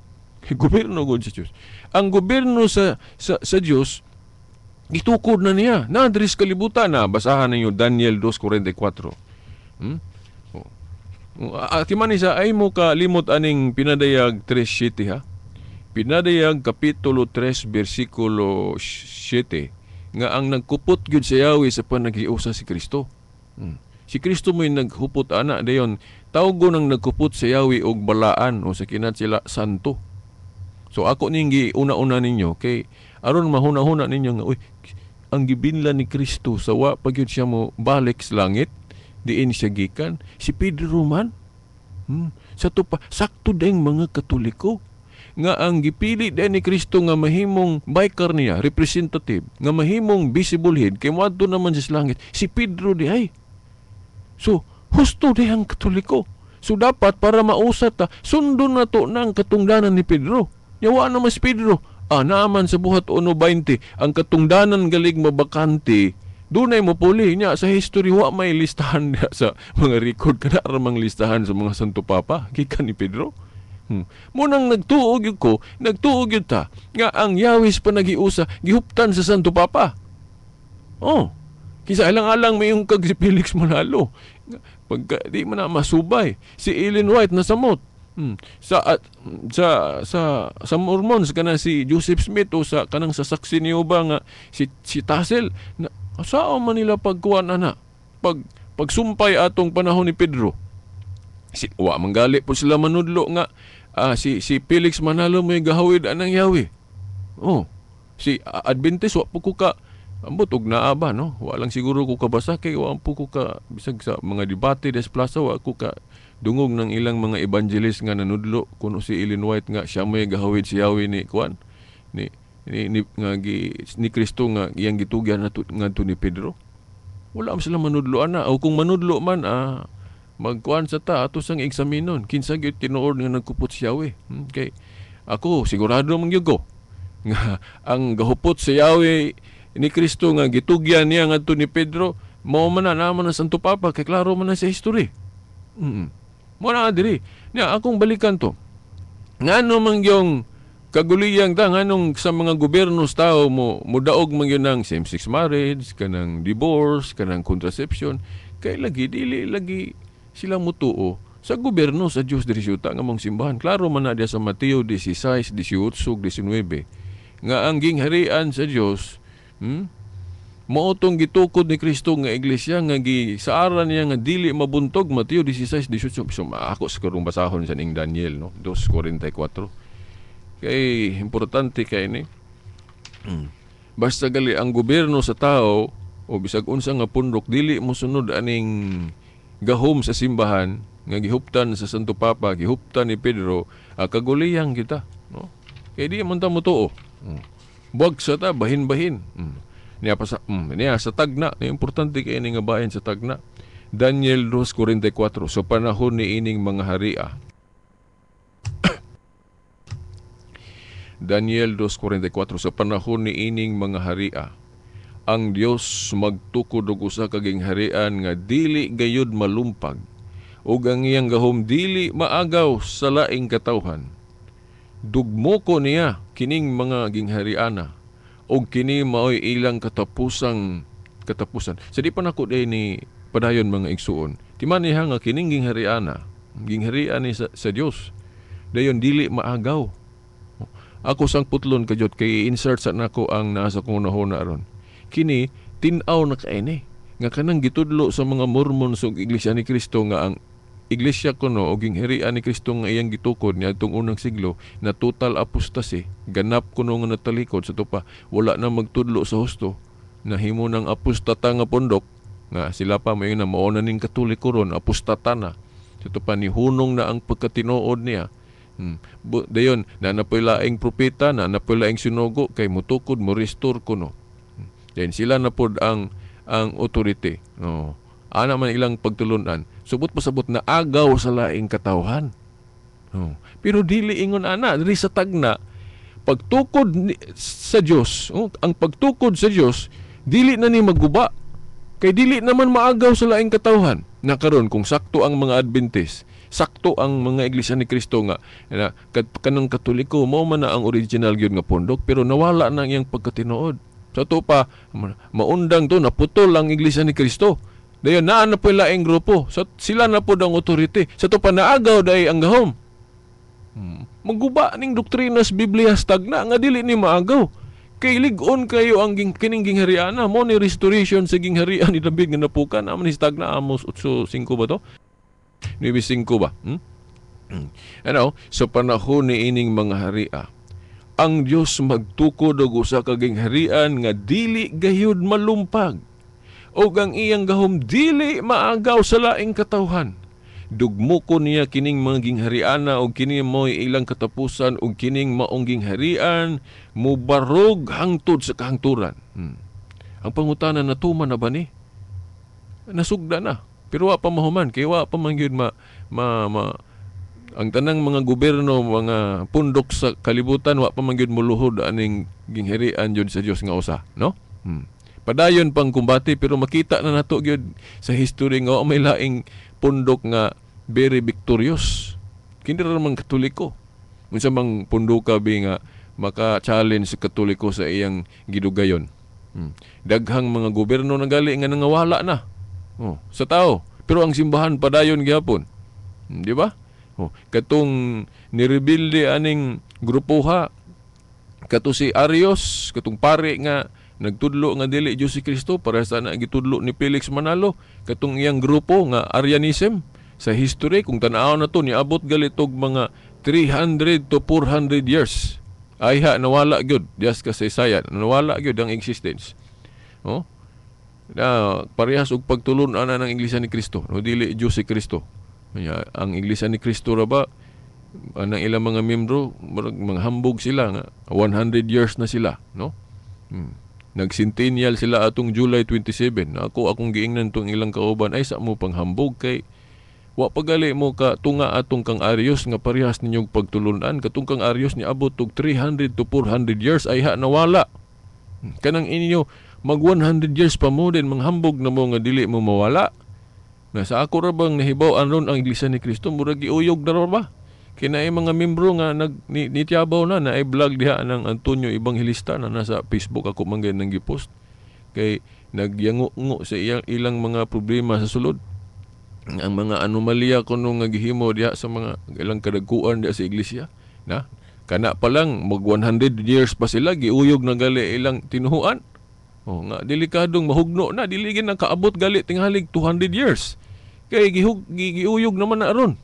Gobyerno gud sa Dios. Ang gobyerno sa Dios gitukod na niya. Na diri sa kalibutan na basahan ninyo Daniel 2:44. Ati man isa ay mo ka limot aning pinadayag 3:7 ha. Pinadayag Kapitulo 3 versikulo 7 nga ang nagkupot gyud sa Yahweh sa panaghiusa si Kristo. Si Kristo mo'y naghupot ana dayon tawgon ang nagkupot sa Yahweh og balaan o sa kinat sila santo. So ako ning una-una ninyo kay aron mahuna-huna ninyo nga ang gibinlan ni Kristo sa wa pa gyud siya mo balik sa langit diin siya gikan si Pedro man. Sa to pa sakto ding mga Katoliko nga ang gipili din ni Kristo nga mahimong vicar niya, representative, nga mahimong visible head, kay moadto naman sa langit, si Pedro di ay. So, husto di ang Katoliko. So, dapat para mausat ta, sundon na to ng katungdanan ni Pedro. Yawa naman si Pedro, naaman sa buhat 1:20, ang katungdanan galig mabakante, dunay mo puli niya sa history, wa may listahan niya sa mga record, kada ramang listahan sa mga Santo Papa, gikan ni Pedro. Munang nagtuog yun ta, nga ang Yahweh pa nagiusa, gihuptan sa Santo Papa. Kisa alang-alang may yung kag si Felix Manalo. Pagka di man na masubay, si Ellen White na samot. Sa Mormons kana si Joseph Smith o sa kanang sa saksi ni Uba nga si Tassel na sao man nila pagkuan ana pagsumpay atong panahon ni Pedro. Wa manggali po sila manudlo nga si Felix Manalo may gahawid anang Yahweh. Si Adventist wa po ko ka ambot og naa ba, no? Wa lang siguro ko kabasa kay wa po ko ka bisag sa mga debate des plaza wa ko ka dungog ng ilang mga evangelist nga nanudlo kuno si Ellen White nga siya may gahawid si Yahweh ni kuan ni Kristo nga iyang gitugyan ngadto ni Pedro. Wala man sila manudloan na o kung manudlo man magkuan sa ta ato sang eksaminon kinsa gyud tinuod nga nagkupot si Yahweh. Okay. Ako sigurado man gyud ko nga ang gahupot si Yahweh ni Kristo nga gitugyan niya ngadto ni Pedro mao man na naman ang Santo Papa kay klaro man na sa history. Mo na diri. Nya akong balikan to. Ngano man yung kaguliyang ta nganong sa mga gobyerno sa tao mo mudaog man yun ng same-sex marriage, kanang divorce, kanang contraception, kay lagi dili lagi sila mutuo sa gobyerno sa Dios diri syuta nga mong simbahan. Klaro man na dia sa Mateo 16, 18, 19 nga ang gingharian sa Dios mao tong gitukod ni Kristo nga iglesia nga gisaaran niya nga dili mabuntog. Mateo 16, 18. So ako sa karong basahon sa ning Daniel, no, 2:44. Kay importante kay ni basta gali ang gobyerno sa tao o bisag unsa nga pundok dili mo sunod aning gahom sa simbahan nga gihuptan sa Santo Papa, gihuptan ni Pedro, kaguliyang kita, no? Kay di man ta motuo. Buwag sa ta bahin-bahin. Niya sa tagna, importante kay ini nga bahin sa tagna. Daniel 2:44, so panahon ni ining mga haria. Daniel 2:44, sa panahon ni ining mga haria, ang Dios magtukod og usa ka gingharian nga dili gayud malumpag, ug ang iyang gahom dili maagaw sa laing katawhan. Dugmo ko niya kining mga ginghariana, og kini maoy ilang katapusan. Sa di pa nako day ni padayon mga igsuon. Timan niya nga kining ginghariana, gingharian ni sa Dios, dayon dili maagaw. Ako sang putlon kadyot kay insert sa nako ang nasa kong nahuna aron. Kini tin-aw na kaini nga kanang gitudlo sa mga Mormon sa Iglesia ni Kristo nga ang Iglesia kuno o gingharian ni Kristo nga iyang gitukod niya itong unang siglo na total apostasy, ganap kuno nga natalikod sa tupa, wala na magtudlo sa husto, nahimo ng apostata nga pundok, nga sila pa may na mauna ning Katoliko ron, apostata na, sa tupa ni hunong na ang pagkatinuod niya. Dayon, nanapoy laing propeta, nanapoy laing sinugo, kay mutukod, mo restore kuno. Dayon sila na pod ang authority. No. Ana man ilang pagtulunan. Subot pasabot na agaw sa laing katawhan. No. Pero dili ingon ana diri sa tagna pagtukod sa Dios, ang pagtukod sa Dios dili na ni maguba. Kay dili naman maagaw sa laing katawhan. Na karon kung sakto ang mga Adventist, sakto ang mga iglesia ni Kristo nga kanang Katoliko mao man na ang original gyud nga pundok pero nawala na ang iyang pagkatinuod. Sa to pa maundang to naputol ang iglesia ni Kristo. Dayon naa na po laing grupo. So, sila na po ang authority. Sa to pa naagaw dahi ang gahom. Maguba ning doktrinas Biblia stagna nga dili ni maagaw. Kay lig-on kayo ang kining ginghariana mo ni restoration sa gingharian ni David nga napukan amo ni stagna Amos 8:5 ba to? 9:5 ba? Ano, sa panahon ni ining mga haria, ang Dios magtukod og usa ka gingharian nga dili gayud malumpag, ug ang iyang gahom dili maagaw sa laing katawhan. Dugmo ko niya kining mga ginghariana og kini mo'y ilang katapusan ug kining maong gingharian mubarog hangtod sa kahangturan. Ang pangutanan natuman na ba ni? Nasugda na. Pero wa pa mahuman kay wa pa man gyud ang tanang mga gobyerno, mga pundok sa kalibutan wa pa man gyud muluhod aning gingharian jud sa Dios nga usa, no? Padayon pang kumbati pero makita na nato gyud sa history nga may laing pundok nga very victorious. Kini ra man Katoliko. Unsa mang pundok bi nga maka-challenge sa Katoliko sa iyang gidugayon. Daghang mga gobyerno nagali nga nangawala na. Sa tao. Pero ang simbahan padayon gyapon. Di ba? Katong nirebilde aning grupoha, kato si Arios, katong pare nga nagtudlo nga dili Dios si Kristo, para sa na gitudlo ni Felix Manalo, katong iyang grupo nga Arianism. Sa history, kung tanaw na to, niabot galitog mga 300 to 400 years. Ayha, nawala gyud. Diyas kasaysayan, nawala gyud ang existence. Oh, na parehas og pagtulon ana ng Iglesia ni Kristo, no dili Diyos si Kristo. Ang Iglesia ni Kristo ra ba anang ilang mga membro manghambog sila nga 100 years na sila, no? Nagcentennial sila atong July 27. Akong giingnan tong ilang kauban ay sa mo panghambog kay wa pagali mo ka tunga atong kang Arios nga parehas ninyong pagtulunan. Katong kang Arios ni abot og 300 to 400 years ay nawala. Kanang inyo mag 100 years pa mo din manghambog na mo nga dili mo mawala. Na sa ako ra bang nahibaw aron ang Iglesia ni Kristo murag giuyog na ra ba? Kinaay mga membro nga nitiabaw na ay vlog diha ng Antonio Evangelista na nasa Facebook ako man nang gipost kay nagyango-ngo sa ilang mga problema sa sulod. Ang mga anomalya kuno nga gihimo diha sa mga ilang kadagkuan diha sa iglesia na kana pa lang mag 100 years pa sila giuyog na gali ilang tinuhuan. Nga delikadong mahugno na dili gyud nakaabot gali tinghalig 200 years. Kay giuyog naman na aron.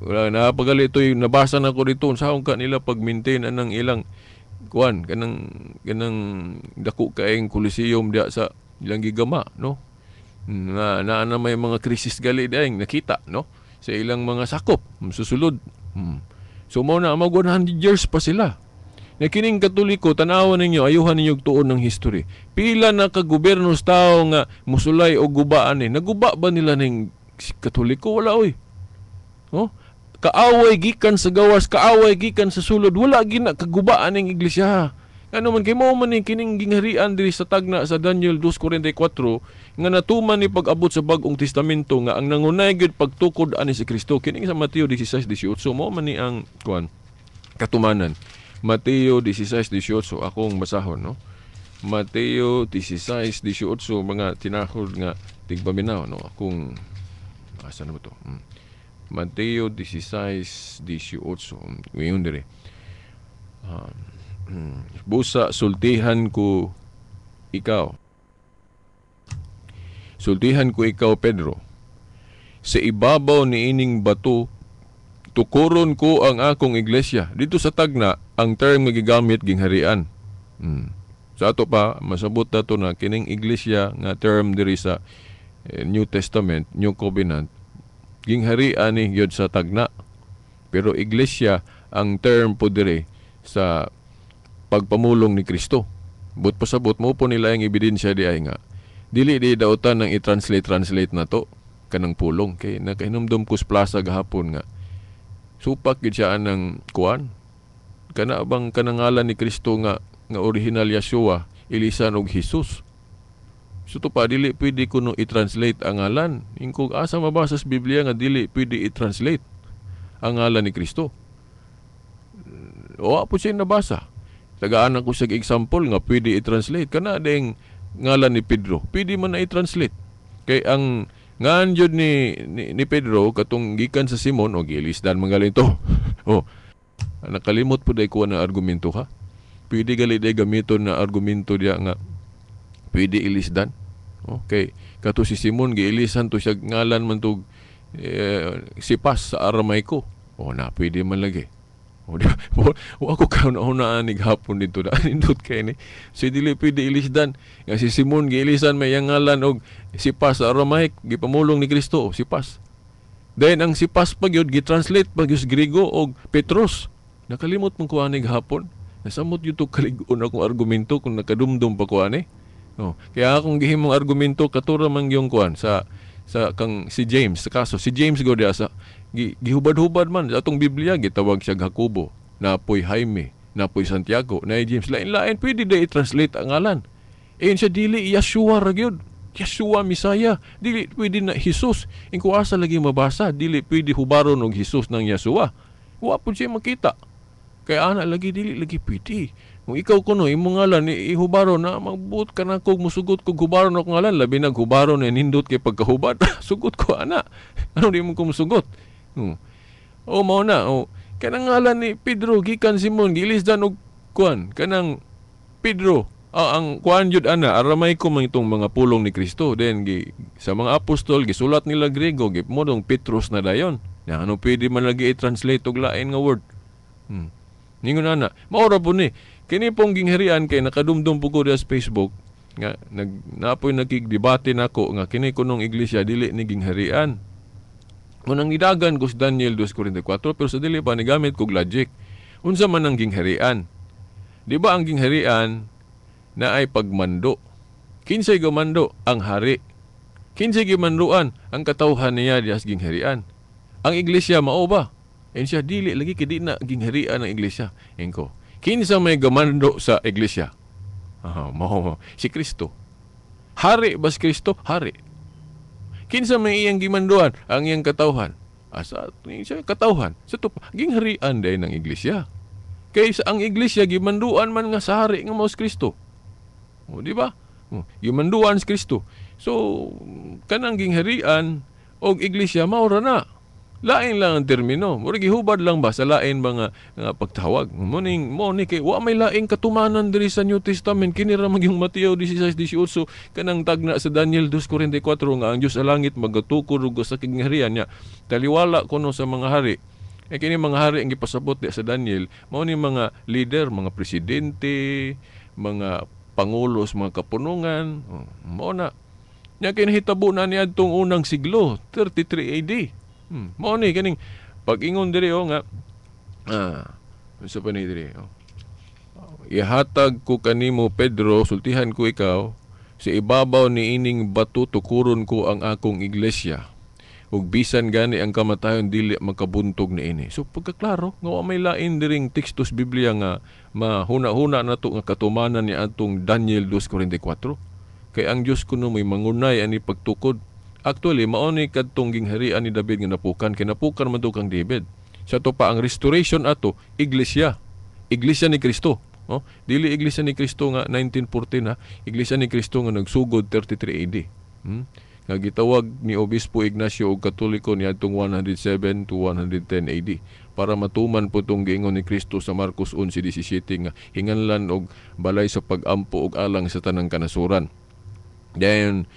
Wala na pagali ito yung nabasa na ko dito sa kanila pag-maintain anang ilang kuan kanang dako kaayong Coliseum diha sa ilang gigama, no? Na may mga krisis gali daing nakita, no? Sa ilang mga sakop susulod. So mao na mag 100 years pa sila. Na kining Katoliko tan-awon ninyo ayuhan ninyo tuon ng history. Pila na ka gobyerno sa tao nga musulay og gubaan ni. Naguba ba nila ning Katoliko? Wala oy. Oh, kaaway gikan sa gawas, kaaway gikan sa sulod, wala gina kagubaan ng iglesia. Ano man kay mao man ni kining gingharian diri sa tagna sa Daniel 2:44 nga natuman ni pag-abot sa Bag-ong Testamento nga ang nangunay gyud pagtukod ani si Kristo kining sa Mateo 16:18 mao man ni ang kuan katumanan. Mateo 16:18 akong basahon, no? Mateo 16:18 mga tinahod nga tigpaminaw, no? Akong asa na ba to? Mateo 16:18 ngayon dire. Busa sultihan ko ikaw. Sultihan ko ikaw, Pedro. Sa ibabaw ni ining bato tukuron ko ang akong iglesia. Dito sa tagna ang term nga gigamit gingharian. Sa ato pa masabot nato na kining iglesia nga term diri sa New Testament, New Covenant gingharian ni gyud sa tagna. Pero iglesia ang term po dire sa pagpamulong ni Kristo. But pasabot mo po nila ang ebidensya di ay nga dili di dautan ng i-translate na to kanang pulong kay nakahinumdum kus plaza gahapon nga supak gyud siya ng kuan kana bang kanangalan ni Kristo nga original Yeshua ilisan og Jesus. So to pa dili pwede kuno i-translate ang ngalan. Ingkog asa mabasa sa Biblia nga dili pwede i-translate ang ngalan ni Kristo. O apo siya nabasa. Tagaan ako sa example nga pwede i-translate kana ding ngalan ni Pedro. Pwede man na i-translate. Kay ang ngan jud ni Pedro katong gikan sa Simon o gilisdan mangaling to. Nakalimot po day ko na argumento ha. Pwede gali day gamiton na argumento diya nga pwede ilisdan. Okay. Kato si Simon, giilisan to siya ngalan man to sipas sa Aramaiko. Na pwede man lagi. Ako kauna-unaan ni gahapon dito na nindot kay ni. So dili pwede ilisdan. Nga si Simon, giilisan may ngalan og sipas sa Aramaik, gipamulong ni Kristo, sipas. Then ang sipas pag yun, gitranslate pag yung Griego og Petros. Nakalimot mong kuha ni gahapon. Nasamot yun to kaligon akong argumento kung nakadumdum pa kuha ni. Kaya akong gihimong argumento katura man yung kuan sa kang si James sa kaso si James go dia sa gihubad-hubad man sa atong Biblia gitawag siya Jacobo, napoy Jaime, napoy Santiago, na James lain-lain pwede da i-translate ang ngalan. Siya dili Yeshua ra gyud. Yeshua Misaya, dili pwede na Jesus. Ingko asa lagi mabasa, dili pwede hubaron og Jesus ng Yeshua. Wa pud siya makita. Kaya ana lagi dili lagi pwede. Kung ikaw kuno imong ngalan ihubaron na magbuot ka na kog musugot kog hubaron ako ngalan labi nag hubaron na nindot kay pagkahubad sugot ko ana. Ano di mo ko musugot? Mao na. Kanang ngalan ni Pedro gikan Simon gilisdan og kuan kanang Pedro. Ang kuan jud ana aramay ko man itong mga pulong ni Kristo. Then sa mga apostol gisulat nila Griego gipmodong Petros na dayon. Na ano pwede man lagi i-translate og lain nga word. Ningon ana, maura po ni Kini pong gingharian kay nakadumdum po ko sa Facebook nga napoy nakigdebate nako nga kini kunong iglesia dili ni gingharian. Unang idagan ko sa Daniel 2:44 pero sa dili pa ni gamit kog logic. Unsa man ang gingharian? Di ba ang gingharian na ay pagmando? Kinsay gumando? Ang hari. Kinsay gimanduan? Ang katawhan niya diya sa gingharian. Ang iglesia mao ba? En siya dili lagi kay di na gingharian ang iglesia. Engko. Kinsa may gumando sa iglesia? Mao si Kristo. Hari ba si Kristo? Hari. Kinsa may iyang gimanduan? Ang iyang katawhan. Asa siya katawhan? Sa to gingharian day ng iglesia. Kaysa ang iglesia gimanduan man nga sa hari nga mao si Kristo. O di ba? Gimanduan si Kristo. So kanang gingharian og iglesia mao ra na. Lain lang ang termino. Mura gihubad lang ba sa lain mga nga pagtawag. Mo ni kay wa may laing katumanan diri sa New Testament kini ra magyong Mateo 16:18 kanang tagna sa Daniel 2:44 nga ang Dios sa langit magatukod og sa kingharian niya. Taliwala kuno sa mga hari. Kini mga hari ang gipasabot sa Daniel, mao ni mga leader, mga presidente, mga pangulos, mga kapunungan. Mao na. Nya kinahitabo na niya adtong unang siglo, 33 AD. Mao ni kaning pag-ingon diri nga unsa pa ni diri ihatag ko kanimo Pedro, sultihan ko ikaw sa ibabaw ni ining bato tukuron ko ang akong iglesia ug bisan gani ang kamatayon dili makabuntog na ini. So pagkaklaro nga wa may lain diring tekstos Biblia nga mahuna-huna nato nga katumanan ni atong Daniel 2:44 kay ang Dios kuno may mangunay ani pagtukod. Actually, mao ni kadtong gingharian ni David nga napukan kay napukan man kang David. Sa to pa ang restoration ato iglesia. Iglesia ni Kristo. Dili iglesia ni Kristo nga 1914 iglesia ni Kristo nga nagsugod 33 AD. Nga gitawag ni Obispo Ignacio og Katoliko niadtong 107 to 110 AD para matuman po tong giingon ni Kristo sa Marcos 11:17 nga hinganlan og balay sa pag-ampo og alang sa tanang kanasuran. Then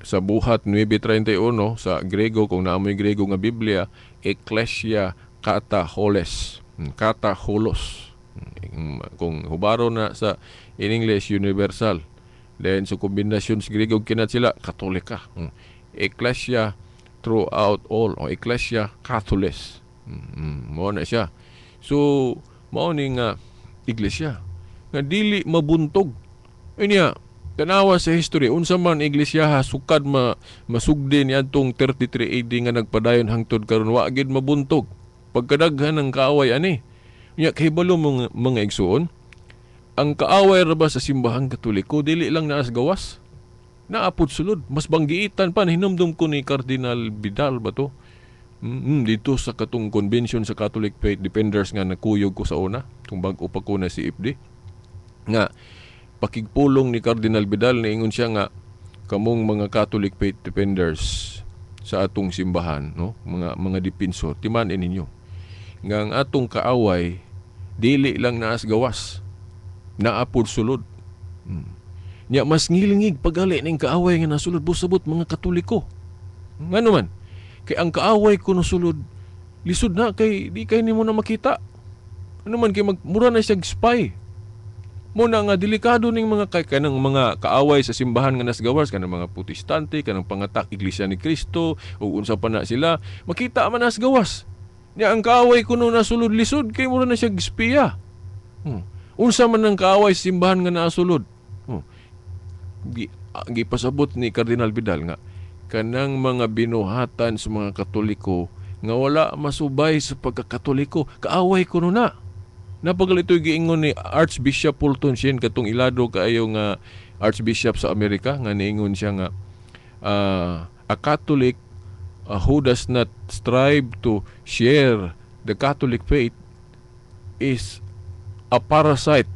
sa buhat 9:31 sa Grego, kung naamoy Grego nga Biblia, Ecclesia Kataholes. Kataholos. Kung hubaro na sa in English, universal. Then sa kombinasyon sa Grego, kinat sila Katolika. Ecclesia throughout all. O Ecclesia Catholes. Mao na siya. So, mao ni nga iglesia. Nga dili mabuntog. Inya, tanawa sa history, unsa man iglesia sukad masugdi ni adtong 33 AD nga nagpadayon hangtod karon wa gid mabuntog. Pagkadaghan ng kaaway ani. Nya kahibalo mga igsuon, ang kaaway ra ba sa simbahang Katoliko dili lang naas gawas. Naapod sulod, mas banggiitan pa hinumdum ko ni Cardinal Vidal ba to? Dito sa katong convention sa Catholic Faith Defenders nga nakuyog ko sa una, kung bag-o pa ko na si IFD. Nga pakigpulong ni Cardinal Vidal niingon siya nga kamong mga Catholic Faith Defenders sa atong simbahan, no? Mga dipinso, timan-in ninyo nga ang atong kaaway dili lang naas gawas, naapod sulod. Nya mas ngilingig pagali ning kaaway nga nasulod busabot mga Katoliko. Ngano man kay ang kaaway kuno sulod lisod na kay di kay nimo na makita. Ano man kay mura na siya spy. Muna nga delikado ning mga kanang mga kaaway sa simbahan nga nasgawas kanang mga Protestante, kanang pangatak Iglesia ni Kristo ug unsa pa na sila, makita man nasgawas. Nya ang kaaway kuno nasulod lisod kay mura na siya gispiya. Unsa man ang kaaway sa simbahan nga nasulod? Gipasabot ni Cardinal Vidal nga kanang mga binuhatan sa mga Katoliko nga wala masubay sa pagkakatoliko, kaaway kuno na. Napagalito'y giingon ni Archbishop Fulton Sheen katong ilado kaayo nga Archbishop sa Amerika nga niingon siya nga a Catholic who does not strive to share the Catholic faith is a parasite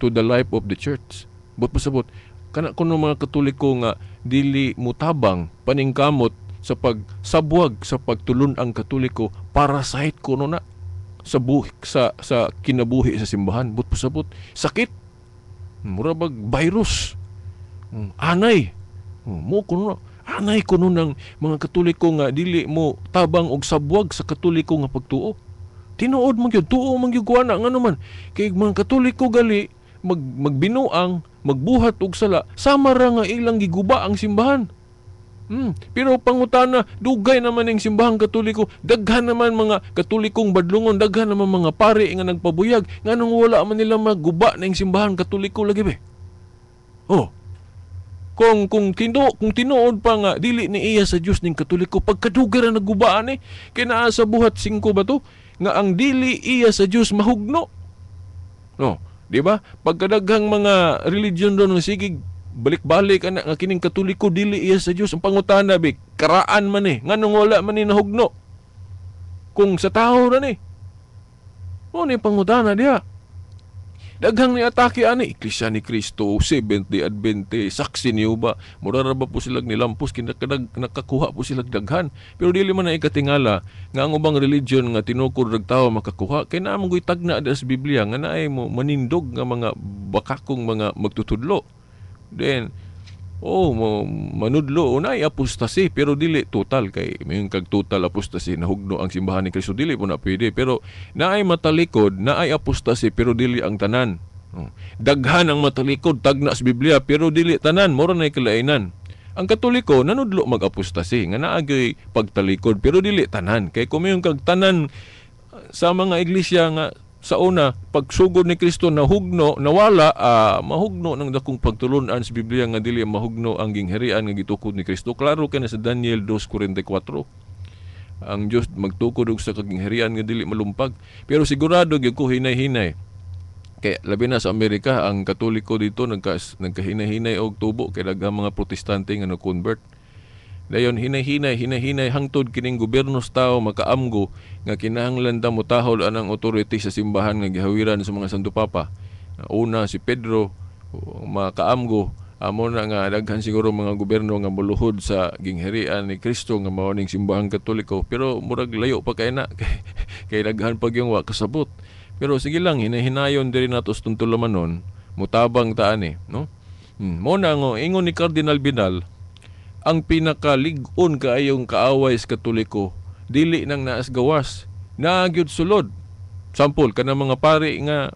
to the life of the church. But pasabot kana kuno mga Katoliko nga dili mutabang paningkamot sa pagsabwag sa pagtulon ang Katoliko, parasite kuno na sa kinabuhi sa simbahan. But pasabot sakit, mura bag virus, anay mo kuno anay kuno ng mga Katoliko nga dili mo tabang og sabwag sa Katoliko nga pagtuo. Tinuod man gyud, tuo man gyud kuana ngano man. Kay mga Katoliko gali magbinuang, magbuhat og sala, sama ra nga ilang giguba ang simbahan. Pero pangutana, dugay naman ang simbahang Katoliko, daghan naman mga Katolikong badlungon, daghan naman mga pari nga nagpabuyag, nganong wala man nila maguba na ang simbahang Katoliko lagi be. Oh. Kung tinuod pa nga dili ni iya sa Dios ning Katoliko, pagkadugay ra nagubaan kay naa sa buhat 5 ba to nga ang dili iya sa Dios mahugno. No, di ba? Pagkadaghang mga religion ron sige balik-balik ana nga kining Katoliko dili iya sa Dios, ang pangutana be karaan man nganong wala man ni nahugno kung sa tao ra ni. Mo ni pangutana diha. Daghang ni atake ani Iglesia ni Cristo, Seventh-day Adventist, saksi niyo ba? Mura ra ba po sila nilampos kinakadag nakakuha po sila daghan. Pero dili man na ikatingala nga ang ubang religion nga tinukod rag tawo makakuha kay naa mong tagna sa Biblia nga naay mo manindog nga mga bakakong mga magtutudlo. Then manudlo unay apostasy pero dili total kay may kag total apostasy nahugno ang simbahan ni Kristo dili po na pwede pero naay matalikod naay apostasy pero dili ang tanan. Daghan ang matalikod tagna sa Biblia pero dili tanan mura nay kalainan. Ang Katoliko nanudlo mag-apostasy nga naagay pagtalikod pero dili tanan kay kung may kag tanan sa mga iglesia nga sa una, pagsugod ni Kristo nahugno, nawala, mahugno ng dakong pagtulunan sa Biblia nga dili mahugno ang gingharian nga gitukod ni Kristo. Klaro ka na sa Daniel 2:44. Ang Dios magtukod og sa kagingharian nga dili malumpag. Pero sigurado gyud ko hinay-hinay. Kay labi na sa Amerika, ang Katoliko dito nagkahinay-hinay og tubo kay daghang mga Protestante nga nag-convert. Dayon hinay-hinay hangtod kining gobyerno sa tao makaamgo nga kinahanglan ta motahol anang authority sa simbahan nga gihawiran sa mga Santo Papa. Una si Pedro makaamgo amo na nga daghan siguro mga gobyerno nga muluhod sa gingharian ni Kristo nga mao ning simbahang Katoliko pero murag layo pa kay na kay daghan pag yung wa kasabot. Pero sige lang hinahinayon diri natos tuntulamanon mutabang ta ani no. Mo na ngo ingon ni Cardinal Binal ang pinakalig-on kaayong kaaway sa Katoliko dili nang naas gawas nagyud sulod. Sample kanang mga pari nga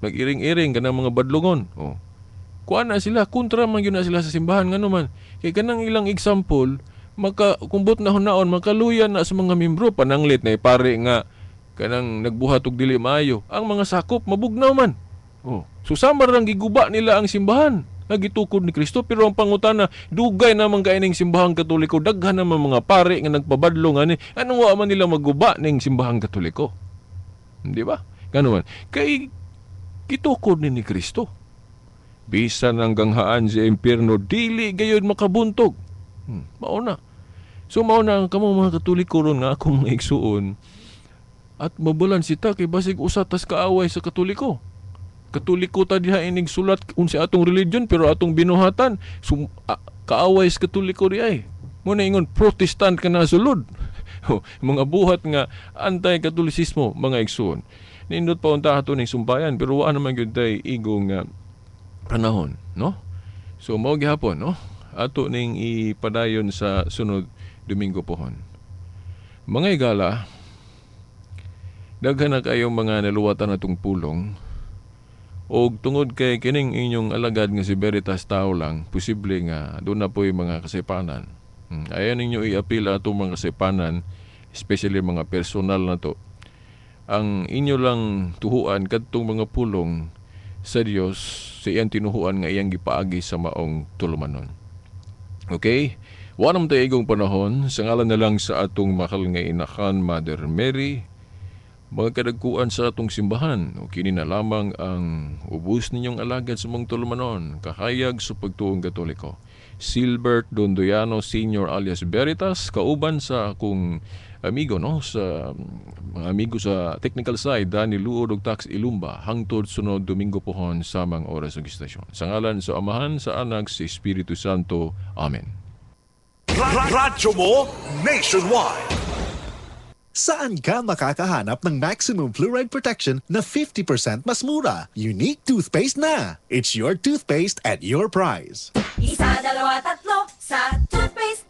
nag-iring-iring kanang mga badlungon. Kuan na sila kontra man gyud na sila sa simbahan ngano man. Kay kanang ilang example makakumbot na hunaon makaluyan na sa mga membro pananglit na pari nga kanang nagbuhat og dili maayo. Ang mga sakop mabugnaw man. So sama rang giguba nila ang simbahan nagitukod ni Kristo pero ang pangutana dugay namang kaining simbahang Katoliko daghan naman mga pari nga nagpabadlo ani anong wa man nila maguba ning simbahang Katoliko, di ba? Kano man kay gitukod ni Kristo bisan hanggang haan sa impierno dili gayud makabuntog. Mao na so mao na ang kamo mga Katoliko ron nga akong mga igsuon at mabulan sita kay basig usa tas kaaway sa Katoliko. Katoliko ta diha inig sulat unsa atong religion pero atong binuhatan kaaway sa Katoliko ri ay. Mo na ingon Protestant ka na sulod. Mga buhat nga anti-Katolisismo mga igsoon. Nindot pa unta ato ning sumbayan pero wa naman gyud tay igong panahon, no? So mao gihapon, no? Ato ning ipadayon sa sunod Domingo pohon. Mga igala, daghan na kayong mga naluwatan atong pulong. Og tungod kay kining inyong alagad nga si Veritas tao lang, posible nga doon na po yung mga kasipanan. Ayan ninyo i-appeal atong mga kasipanan, especially mga personal na to. Ang inyo lang tuhuan kadtong mga pulong sa Dios sa iyang tinuhuan nga iyang gipaagi sa maong tulumanon. Okay? Wanam tayo igong panahon, sa ngalan na lang sa atong mahal nga inakan Mother Mary, mga kadagkuan sa atong simbahan, o kini na lamang ang ubus ninyong alagad sa mong tulumanon, kahayag sa pagtuong Katoliko. Silbert Dondoyano Sr. alias Veritas, kauban sa akong amigo, no? Sa mga amigo sa technical side, Danny Luod og Tax Ilumba, hangtod sunod Domingo pohon samang oras ng istasyon. Sa ngalan sa Amahan, sa Anak, sa Espiritu Santo. Amen. Radyo mo nationwide. Saan ka makakahanap ng maximum fluoride protection na 50% mas mura? Unique toothpaste na! It's your toothpaste at your price. Isa, dalawa, tatlo sa toothpaste